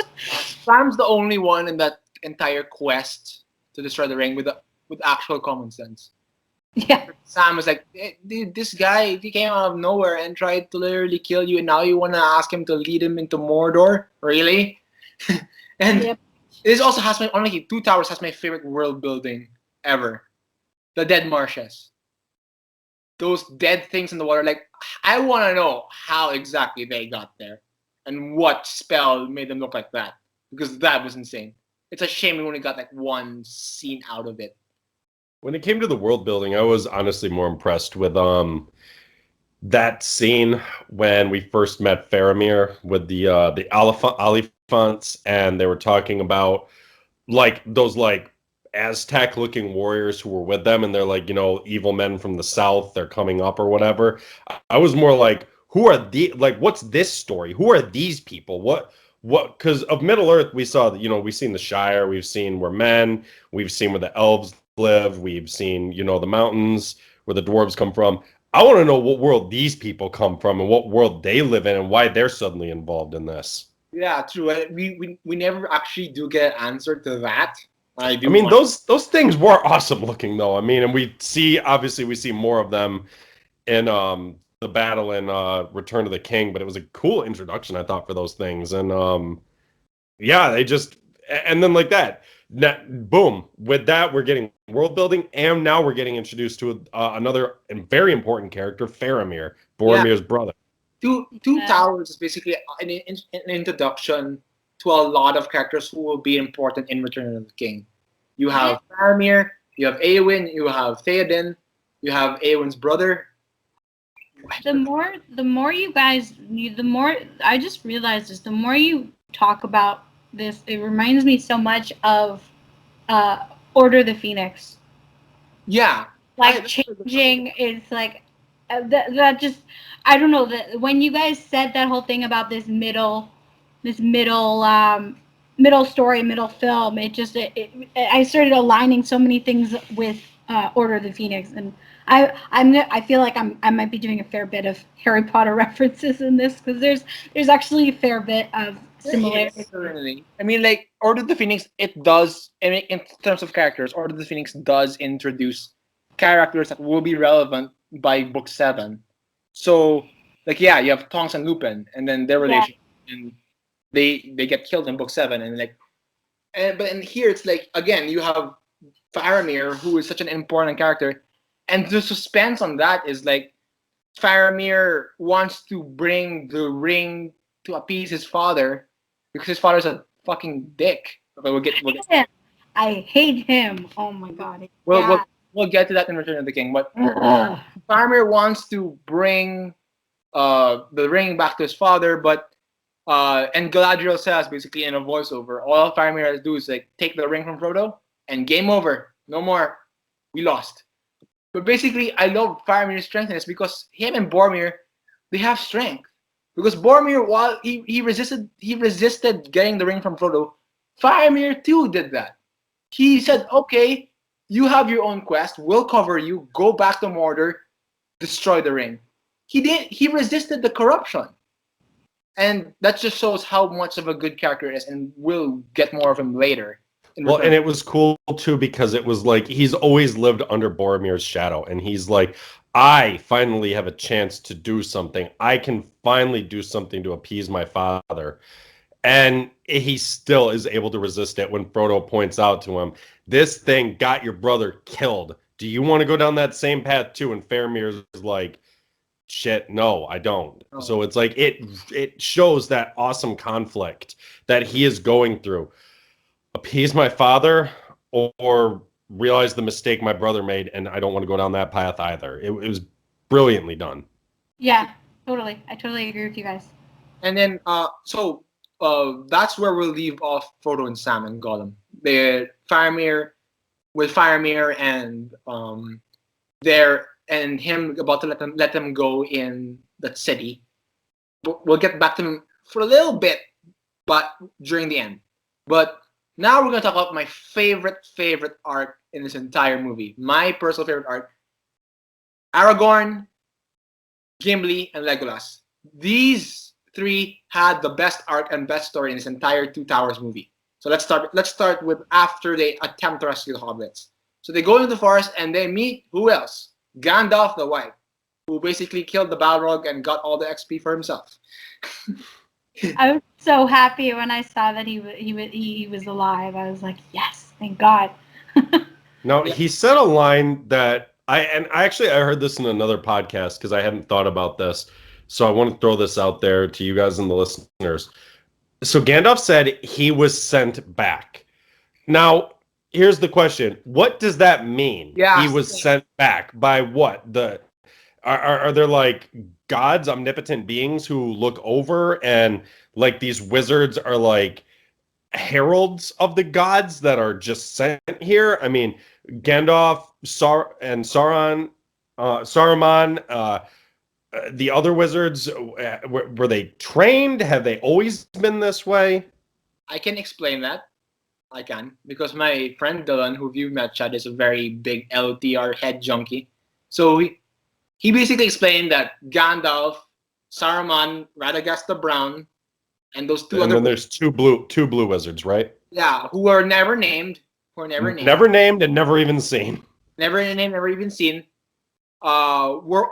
Sam's the only one in that entire quest to destroy the ring with actual common sense. Yeah. Sam was like, dude, this guy, he came out of nowhere and tried to literally kill you, and now you want to ask him to lead him into Mordor? Really? And Yep. this also has only Two Towers has my favorite world building ever. The Dead Marshes. Those dead things in the water, like, I want to know how exactly they got there and what spell made them look like that, because that was insane. It's a shame we only got like one scene out of it. When it came to the world building, I was honestly more impressed with that scene when we first met Faramir with the Oliphants, and they were talking about like those like Aztec looking warriors who were with them, and they're like, evil men from the south, they're coming up or whatever. I was more like, who are what's this story? Who are these people? What because of Middle Earth we saw, we've seen the Shire, we've seen where men, we've seen where the elves live, we've seen, the mountains where the dwarves come from. I want to know what world these people come from and what world they live in and why they're suddenly involved in this. Yeah, true. We never actually do get an answer to that. I do. I mean, those things were awesome looking though. I mean, and obviously we see more of them in the battle in Return of the King, but it was a cool introduction I thought for those things. And yeah, and then like that, boom, with that we're getting world building, and now we're getting introduced to another and very important character, Faramir, Boromir's brother. Two Towers is basically an introduction to a lot of characters who will be important in Return of the King. You have Faramir, you have Eowyn, you have Theoden, you have Eowyn's brother. The more you guys, the more I just realized is the more you talk about this, it reminds me so much of Order of the Phoenix. Yeah, Like changing is like that just I don't know that when you guys said that whole thing about this middle middle story, middle film. I started aligning so many things with Order of the Phoenix, and I feel like I might be doing a fair bit of Harry Potter references in this, because there's actually a fair bit of similarities. Certainly. I mean, like Order of the Phoenix, it does. I mean, in terms of characters, Order of the Phoenix does introduce characters that will be relevant by book 7. So, like, yeah, you have Tonks and Lupin, and then their Yeah. relation, and they get killed in book 7, and like, but in here it's like again you have Faramir, who is such an important character, and the suspense on that is like Faramir wants to bring the ring to appease his father because his father's a fucking dick. But I hate him. Oh my god. we'll, Yeah. we'll, we'll get to that in Return of the King. But Ugh. Faramir wants to bring the ring back to his father, but and Galadriel says basically in a voiceover, all Faramir has to do is like take the ring from Frodo and game over. No more. We lost. But basically, I love Faramir's strength in this because him and Boromir, they have strength. Because Boromir, while he resisted getting the ring from Frodo, Faramir too did that. He said, "Okay, you have your own quest. We'll cover you. Go back to Mordor, destroy the ring." He did. He resisted the corruption, and that just shows how much of a good character he is. And we'll get more of him later. Well, and it was cool too because it was like he's always lived under Boromir's shadow, and he's like, I finally have a chance to do something. I can finally do something to appease my father. And he still is able to resist it when Frodo points out to him, this thing got your brother killed. Do you want to go down that same path too? And Faramir's like, shit, no, I don't. Oh. So it's like it shows that awesome conflict that he is going through. Appease my father or realize the mistake my brother made, and I don't want to go down that path either. It was brilliantly done. Yeah, totally. I totally agree with you guys. And then, that's where we'll leave off Frodo and Sam and Gollum. Faramir and him about to let them go in that city. We'll get back to him for a little bit, but during the end. But now we're gonna talk about my favorite arc in this entire movie. My personal favorite arc: Aragorn, Gimli, and Legolas. These 3 had the best arc and best story in this entire Two Towers movie. So let's start with after they attempt to rescue the hobbits. So they go into the forest and they meet who else? Gandalf the White, who basically killed the Balrog and got all the XP for himself. I was so happy when I saw that he was alive. I was like, yes, thank God. Now, he said a line that I heard this in another podcast because I hadn't thought about this. So I want to throw this out there to you guys and the listeners. So Gandalf said he was sent back. Now, here's the question. What does that mean? Yeah. He was sent back by what? Are there like gods, omnipotent beings who look over, and like these wizards are like heralds of the gods that are just sent here? I mean, Gandalf, Saruman, the other wizards, were they trained? Have they always been this way? I can explain that. I can, because my friend Dylan, who you've met, Chad, is a very big LTR head junkie. So he basically explained that Gandalf, Saruman, Radagast the Brown, and those two and then there's two blue wizards, right? Yeah, who are never named. Never named and never even seen. Never named, never even seen. Were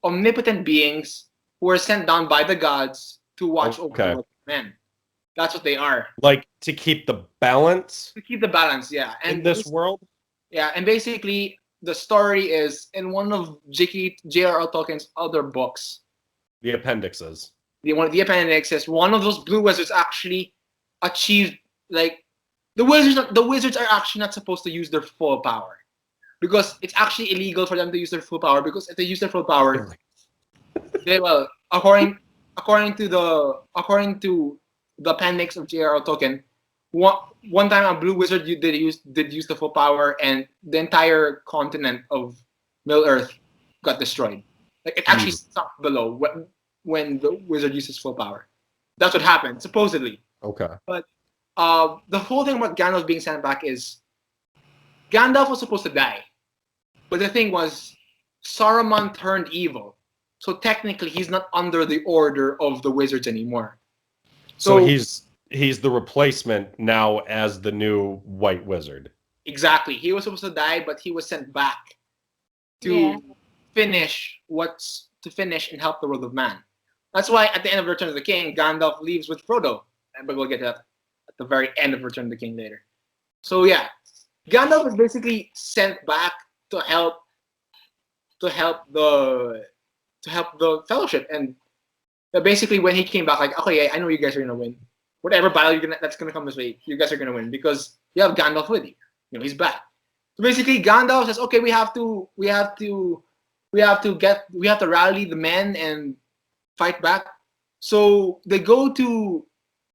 omnipotent beings who were sent down by the gods to watch over men. That's what they are. Like to keep the balance. To keep the balance, yeah. And in this world. Yeah, and basically the story is in one of J.R.R. Tolkien's other books. The appendixes. The appendixes. One of those blue wizards actually achieved like the wizards are actually not supposed to use their full power. Because it's actually illegal for them to use their full power. Because if they use their full power, they will, according to the appendix of J.R.R. Tolkien, one time a blue wizard did use the full power, and the entire continent of Middle Earth got destroyed. Like it actually sunk below when the wizard uses full power. That's what happened, supposedly. Okay. But the whole thing about Gandalf being sent back is Gandalf was supposed to die. But the thing was, Saruman turned evil. So technically, he's not under the order of the wizards anymore. So he's the replacement now as the new White Wizard. Exactly. He was supposed to die, but he was sent back to finish and help the world of man. That's why at the end of Return of the King, Gandalf leaves with Frodo. But we'll get to that at the very end of Return of the King later. So yeah, Gandalf is basically sent back to help the Fellowship, and basically when he came back, like, okay, yeah, I know you guys are gonna win. Whatever battle that's gonna come this way, you guys are gonna win because you have Gandalf with you. You know, he's back. So basically, Gandalf says, okay, we have to rally the men and fight back. So they go to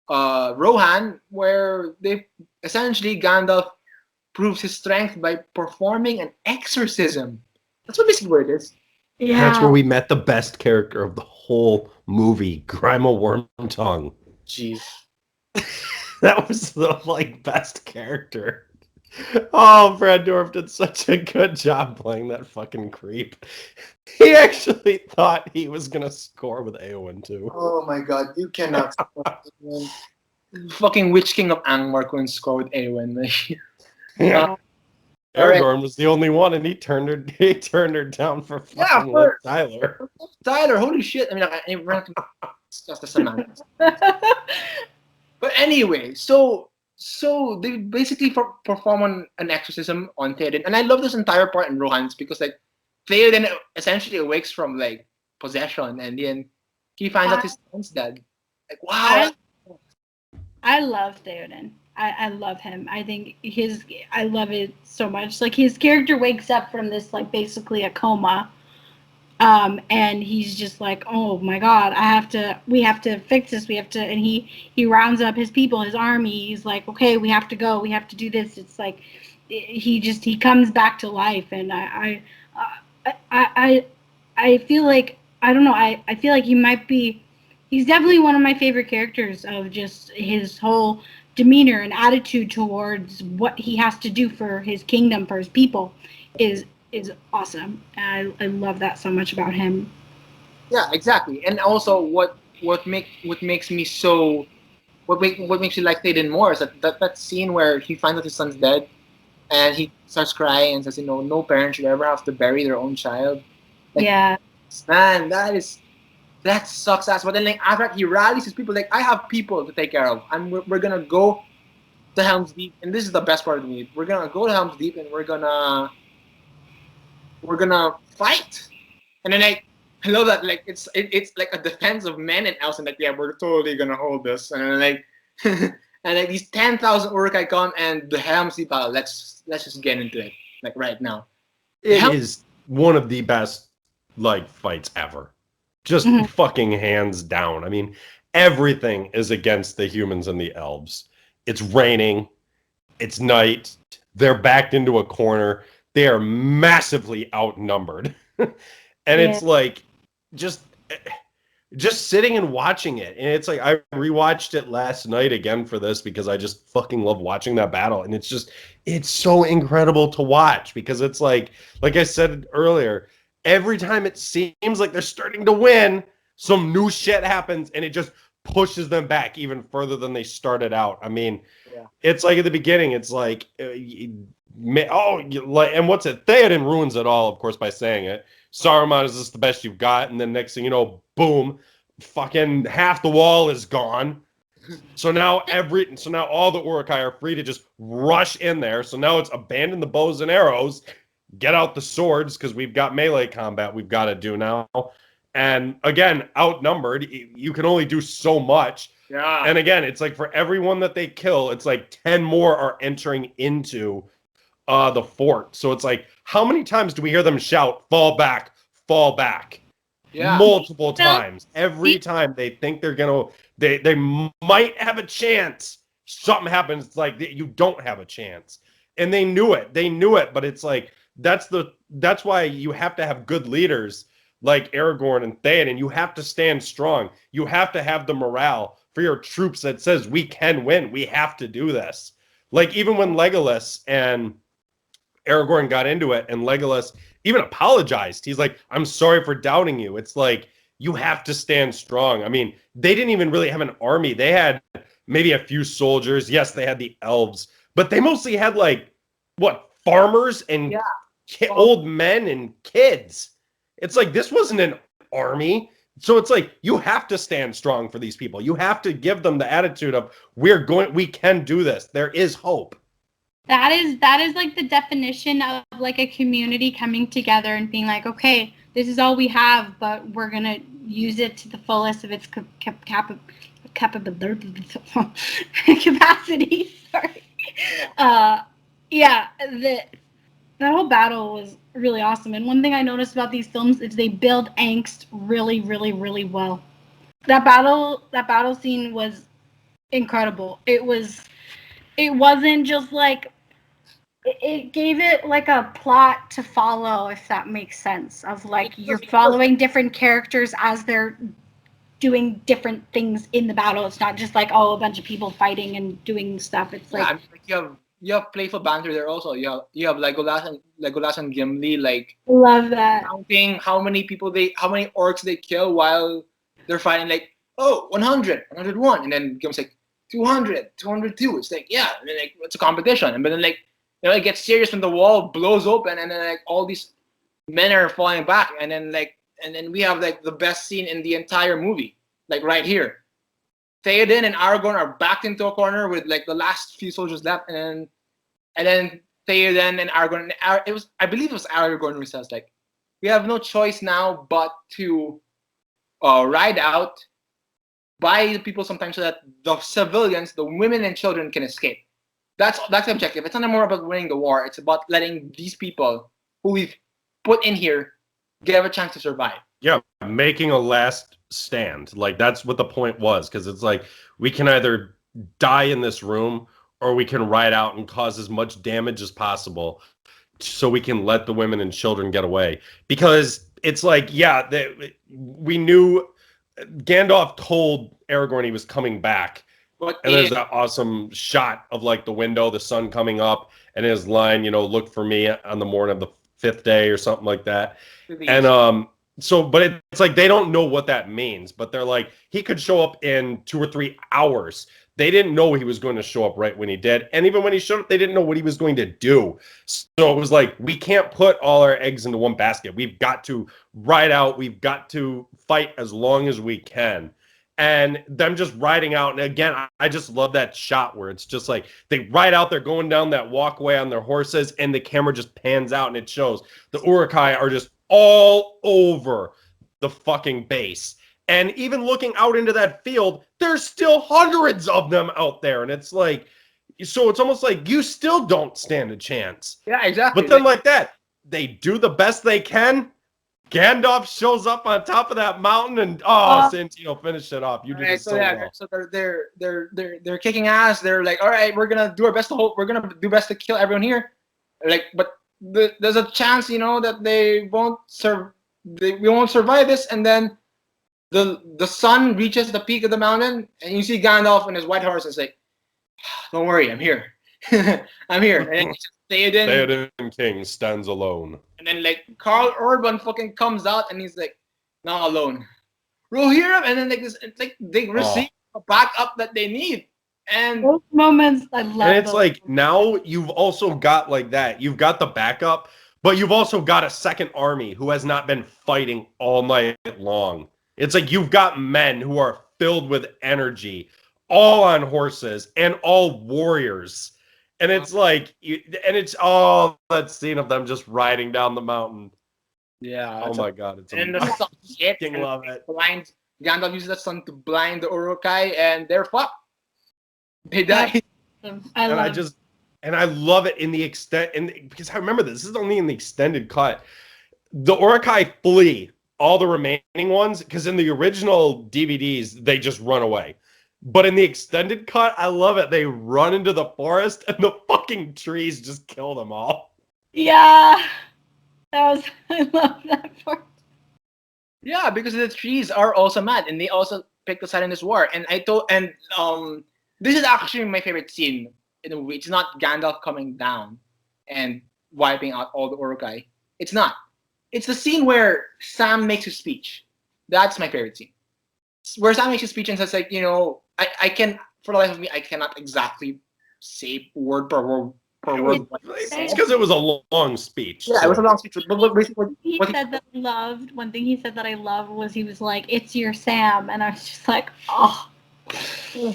Rohan, where they essentially Gandalf proves his strength by performing an exorcism. That's what basically what it is. Yeah. That's where we met the best character of the whole movie, Grima Wormtongue. Jeez. That was the best character. Oh, Brad Dourif did such a good job playing that fucking creep. He actually thought he was gonna score with Eowyn too. Oh my god, you cannot. Fucking Witch King of Angmar couldn't score with Eowyn. Yeah. Aragorn was the only one, and he turned her down for fucking Liv Tyler. Tyler, holy shit! I mean, we're not gonna discuss the semantics. But anyway, so they basically perform an exorcism on Theoden, and I love this entire part in Rohan's because like Theoden essentially awakes from like possession, and then he finds out his son's dead. Like, wow! I love Theoden. I love him. I think I love it so much. Like his character wakes up from this like basically a coma, and he's just like, oh my god, we have to fix this. We have to, and he rounds up his people, his army. He's like, okay, we have to go. We have to do this. It's like he comes back to life, and I feel like I don't know. I feel like he's definitely one of my favorite characters of just his whole demeanor and attitude towards what he has to do for his kingdom, for his people, is awesome. And I love that so much about him. Yeah, exactly. And also, what makes me what makes you like Théoden more is that scene where he finds out his son's dead, and he starts crying and says, no parent should ever have to bury their own child. Like, yeah, man, that sucks ass. But then, like, after that, he rallies his people. Like, I have people to take care of, and we're gonna go to Helm's Deep. And this is the best part of me. We're gonna go to Helm's Deep, and we're gonna fight. And then I love that. Like, it's like a defense of men and elves, and like, yeah, we're totally gonna hold this. And then, like, and like these 10,000 Uruk-hai come and the Helm's Deep battle. Let's just get into it, like right now. It is one of the best fights ever. Just fucking hands down. I mean, everything is against the humans and the elves. It's raining. It's night. They're backed into a corner. They are massively outnumbered. And it's like just sitting and watching it. And it's like I rewatched it last night again for this because I just fucking love watching that battle. And it's so incredible to watch because it's like I said earlier, every time it seems like they're starting to win, some new shit happens and it just pushes them back even further than they started out. I mean, It's like at the beginning, it's like, and what's it? Theoden ruins it all, of course, by saying it. Saruman is just the best you've got, and then next thing you know, boom, fucking half the wall is gone. So now all the Uruk-hai are free to just rush in there. So now it's abandon the bows and arrows. Get out the swords because we've got melee combat we've got to do now. And again, outnumbered, you can only do so much. Yeah. And again, it's like for everyone that they kill, it's like 10 more are entering into the fort. So it's like, how many times do we hear them shout, fall back, fall back? Yeah. Multiple times. Every time they think they're going to, they might have a chance. Something happens, it's like you don't have a chance. And they knew it, but it's like, that's why you have to have good leaders like Aragorn and Theoden. You have to stand strong. You have to have the morale for your troops that says we can win. We have to do this. Like even when Legolas and Aragorn got into it and Legolas even apologized. He's like, I'm sorry for doubting you. It's like, you have to stand strong. I mean, they didn't even really have an army. They had maybe a few soldiers. Yes, they had the elves, but they mostly had like, what, farmers and old men and kids. It's like, this wasn't an army. So it's like, you have to stand strong for these people. You have to give them the attitude of, we can do this. There is hope. That is like the definition of like a community coming together and being like, okay, this is all we have, but we're gonna use it to the fullest of its capacity. Sorry. That whole battle was really awesome. And one thing I noticed about these films is they build angst really, really, really well. That battle scene was incredible. It wasn't just like, it gave it like a plot to follow, if that makes sense, of like you're following different characters as they're doing different things in the battle. It's not just like, oh, a bunch of people fighting and doing stuff. It's like, I mean, like you have playful banter there also. You have Legolas and Gimli like love that. counting how many orcs they kill while they're fighting, like, oh, 100, 101, and then Gimli's like 200, 202. It's like, yeah, and then like it's a competition, and then like, you know, it gets serious when the wall blows open and then like all these men are falling back, and then we have like the best scene in the entire movie, like right here. Theoden and Aragorn are backed into a corner with like the last few soldiers left, and then Theoden and Aragorn, I believe it was Aragorn who says like, we have no choice now but to ride out, by the people sometimes, so that the civilians, the women and children, can escape. That's the objective. It's not more about winning the war. It's about letting these people who we've put in here get a chance to survive. Yeah, making a last stand. Like, that's what the point was, because it's like, we can either die in this room or we can ride out and cause as much damage as possible so we can let the women and children get away. Because it's like, yeah, we knew Gandalf told Aragorn he was coming back. And there's that awesome shot of like the window, the sun coming up, and his line, look for me on the morning of the 5th day or something like that. And but it's like they don't know what that means, but they're like, he could show up in 2 or 3 hours. They didn't know he was going to show up right when he did. And even when he showed up, they didn't know what he was going to do. So it was like, we can't put all our eggs into one basket. We've got to ride out. We've got to fight as long as we can. And them just riding out. And again, I just love that shot where it's just like they ride out, they're going down that walkway on their horses, and the camera just pans out and it shows the Uruk-hai are just all over the fucking base. And even looking out into that field, there's still hundreds of them out there. And it's like, so it's almost like you still don't stand a chance. Yeah, exactly. But then like that, they do the best they can. Gandalf shows up on top of that mountain, and Santino finished it off. You did it so well. So they're kicking ass. They're like, all right, we're gonna do our best to kill everyone here. Like, but there's a chance, that they won't we won't survive this. And then the sun reaches the peak of the mountain, and you see Gandalf and his white horse. Is like, don't worry, I'm here. I'm here. And Theoden King stands alone. And then like Karl Urban fucking comes out and he's like, not alone. Rohirrim, and then like this, it's like they receive a backup that they need. And those moments, I love. And it's like now you've also got like that. You've got the backup, but you've also got a second army who has not been fighting all night long. It's like you've got men who are filled with energy, all on horses and all warriors. And it's like, it's all that scene of them just riding down the mountain. Yeah. Oh my God. It's and the sun hits, and love it. Gandalf uses the sun to blind the Uruk-hai, and they're fucked. They die. I love it in the extent, because I remember this is only in the extended cut. The Uruk-hai flee, all the remaining ones, because in the original DVDs, they just run away. But in the extended cut, I love it. They run into the forest and the fucking trees just kill them all. Yeah. I love that part. Yeah, because the trees are also mad, and they also pick a side in this war. And this is actually my favorite scene in the movie. It's not Gandalf coming down and wiping out all the Uruk-hai. It's not. It's the scene where Sam makes his speech. That's my favorite scene. Where Sam makes his speech and says, like, I can, for the life of me, I cannot exactly say word per word what he said. It's because it was a long speech. Yeah, it was a long speech. But basically, One thing he said that I loved was he was like, "It's your Sam," and I was just like, "Oh,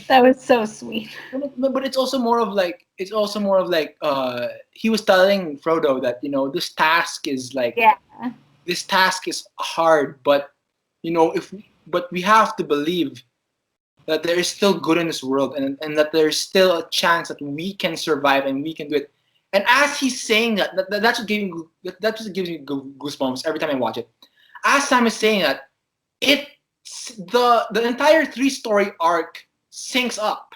that was so sweet." But it's also more of like he was telling Frodo that this task is like this task is hard, but but we have to believe that there is still good in this world, and that there's still a chance that we can survive and we can do it. And as he's saying that's what gives me goosebumps every time I watch it. As Sam is saying that, the entire 3-story arc syncs up,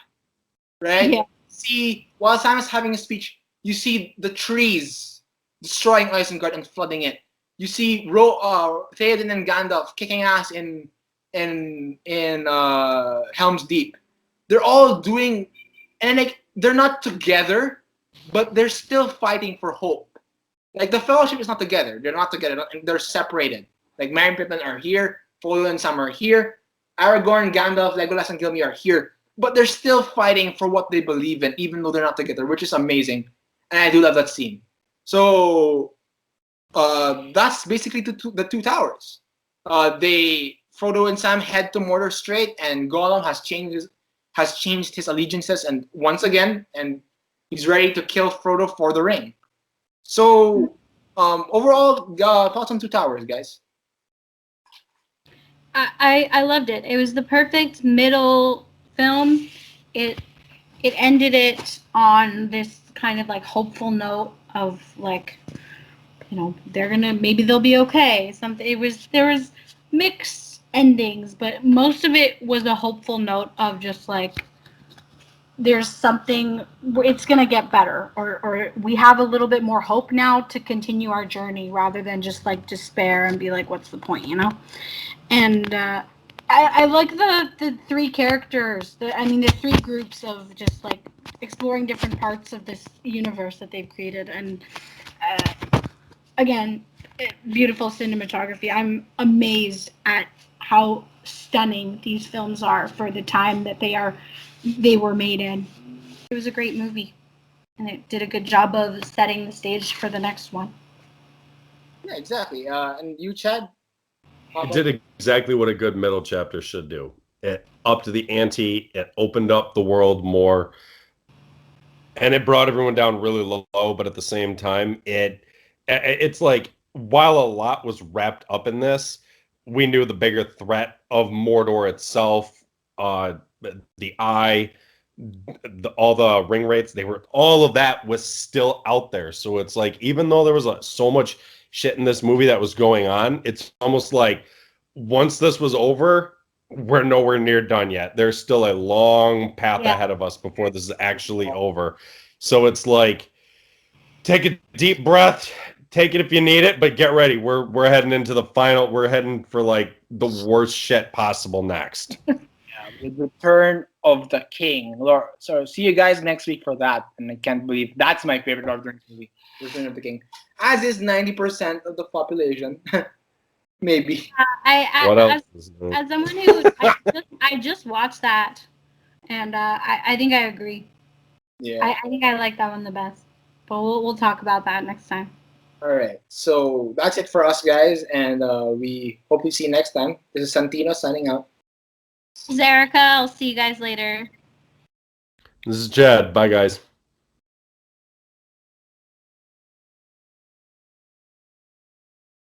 right? Yeah. See, while Sam is having a speech, you see the trees destroying Isengard and flooding it. You see Theoden and Gandalf kicking ass in Helm's Deep. They're all doing, and like they're not together, but they're still fighting for hope. Like the Fellowship is not together. They're not together. They're separated. Like Merry and Pippin are here. Frodo and Sam are here. Aragorn, Gandalf, Legolas, and Gimli are here. But they're still fighting for what they believe in, even though they're not together, which is amazing. And I do love that scene. So that's basically the two towers. Frodo and Sam head to Mordor straight, and Gollum has changed his allegiances, and once again, and he's ready to kill Frodo for the ring. So overall, thoughts on Two Towers, guys? I loved it. It was the perfect middle film. It ended it on this kind of like hopeful note of like, maybe they'll be okay. There was mixed endings, but most of it was a hopeful note of just like there's something, it's gonna get better, or we have a little bit more hope now to continue our journey rather than just like despair and be like, what's the point, And I like the three characters. The three groups of just like exploring different parts of this universe that they've created, and again, beautiful cinematography. I'm amazed at how stunning these films are for the time that they were made in. It was a great movie, and it did a good job of setting the stage for the next one. Yeah, exactly. And you, Chad? It did exactly what a good middle chapter should do. It upped the ante. It opened up the world more, and it brought everyone down really low. But at the same time, it's like while a lot was wrapped up in this, we knew the bigger threat of Mordor itself, the Eye, all the ring rates. All of that was still out there. So it's like even though there was so much shit in this movie that was going on, it's almost like once this was over, we're nowhere near done yet. There's still a long path ahead of us before this is actually over. So it's like, take a deep breath, take it if you need it, but get ready. We're heading into the final. We're heading for like the worst shit possible next. The Return of the King. So see you guys next week for that. And I can't believe that's my favorite Lord of the Rings movie, Return of the King. As is 90% of the population. Maybe. As someone who I just watched that, and I think I agree. Yeah. I think I like that one the best. But we'll talk about that next time. All right. So that's it for us, guys, and we hope we see you next time. This is Santino signing out. This is Erica. I'll see you guys later. This is Chad. Bye, guys.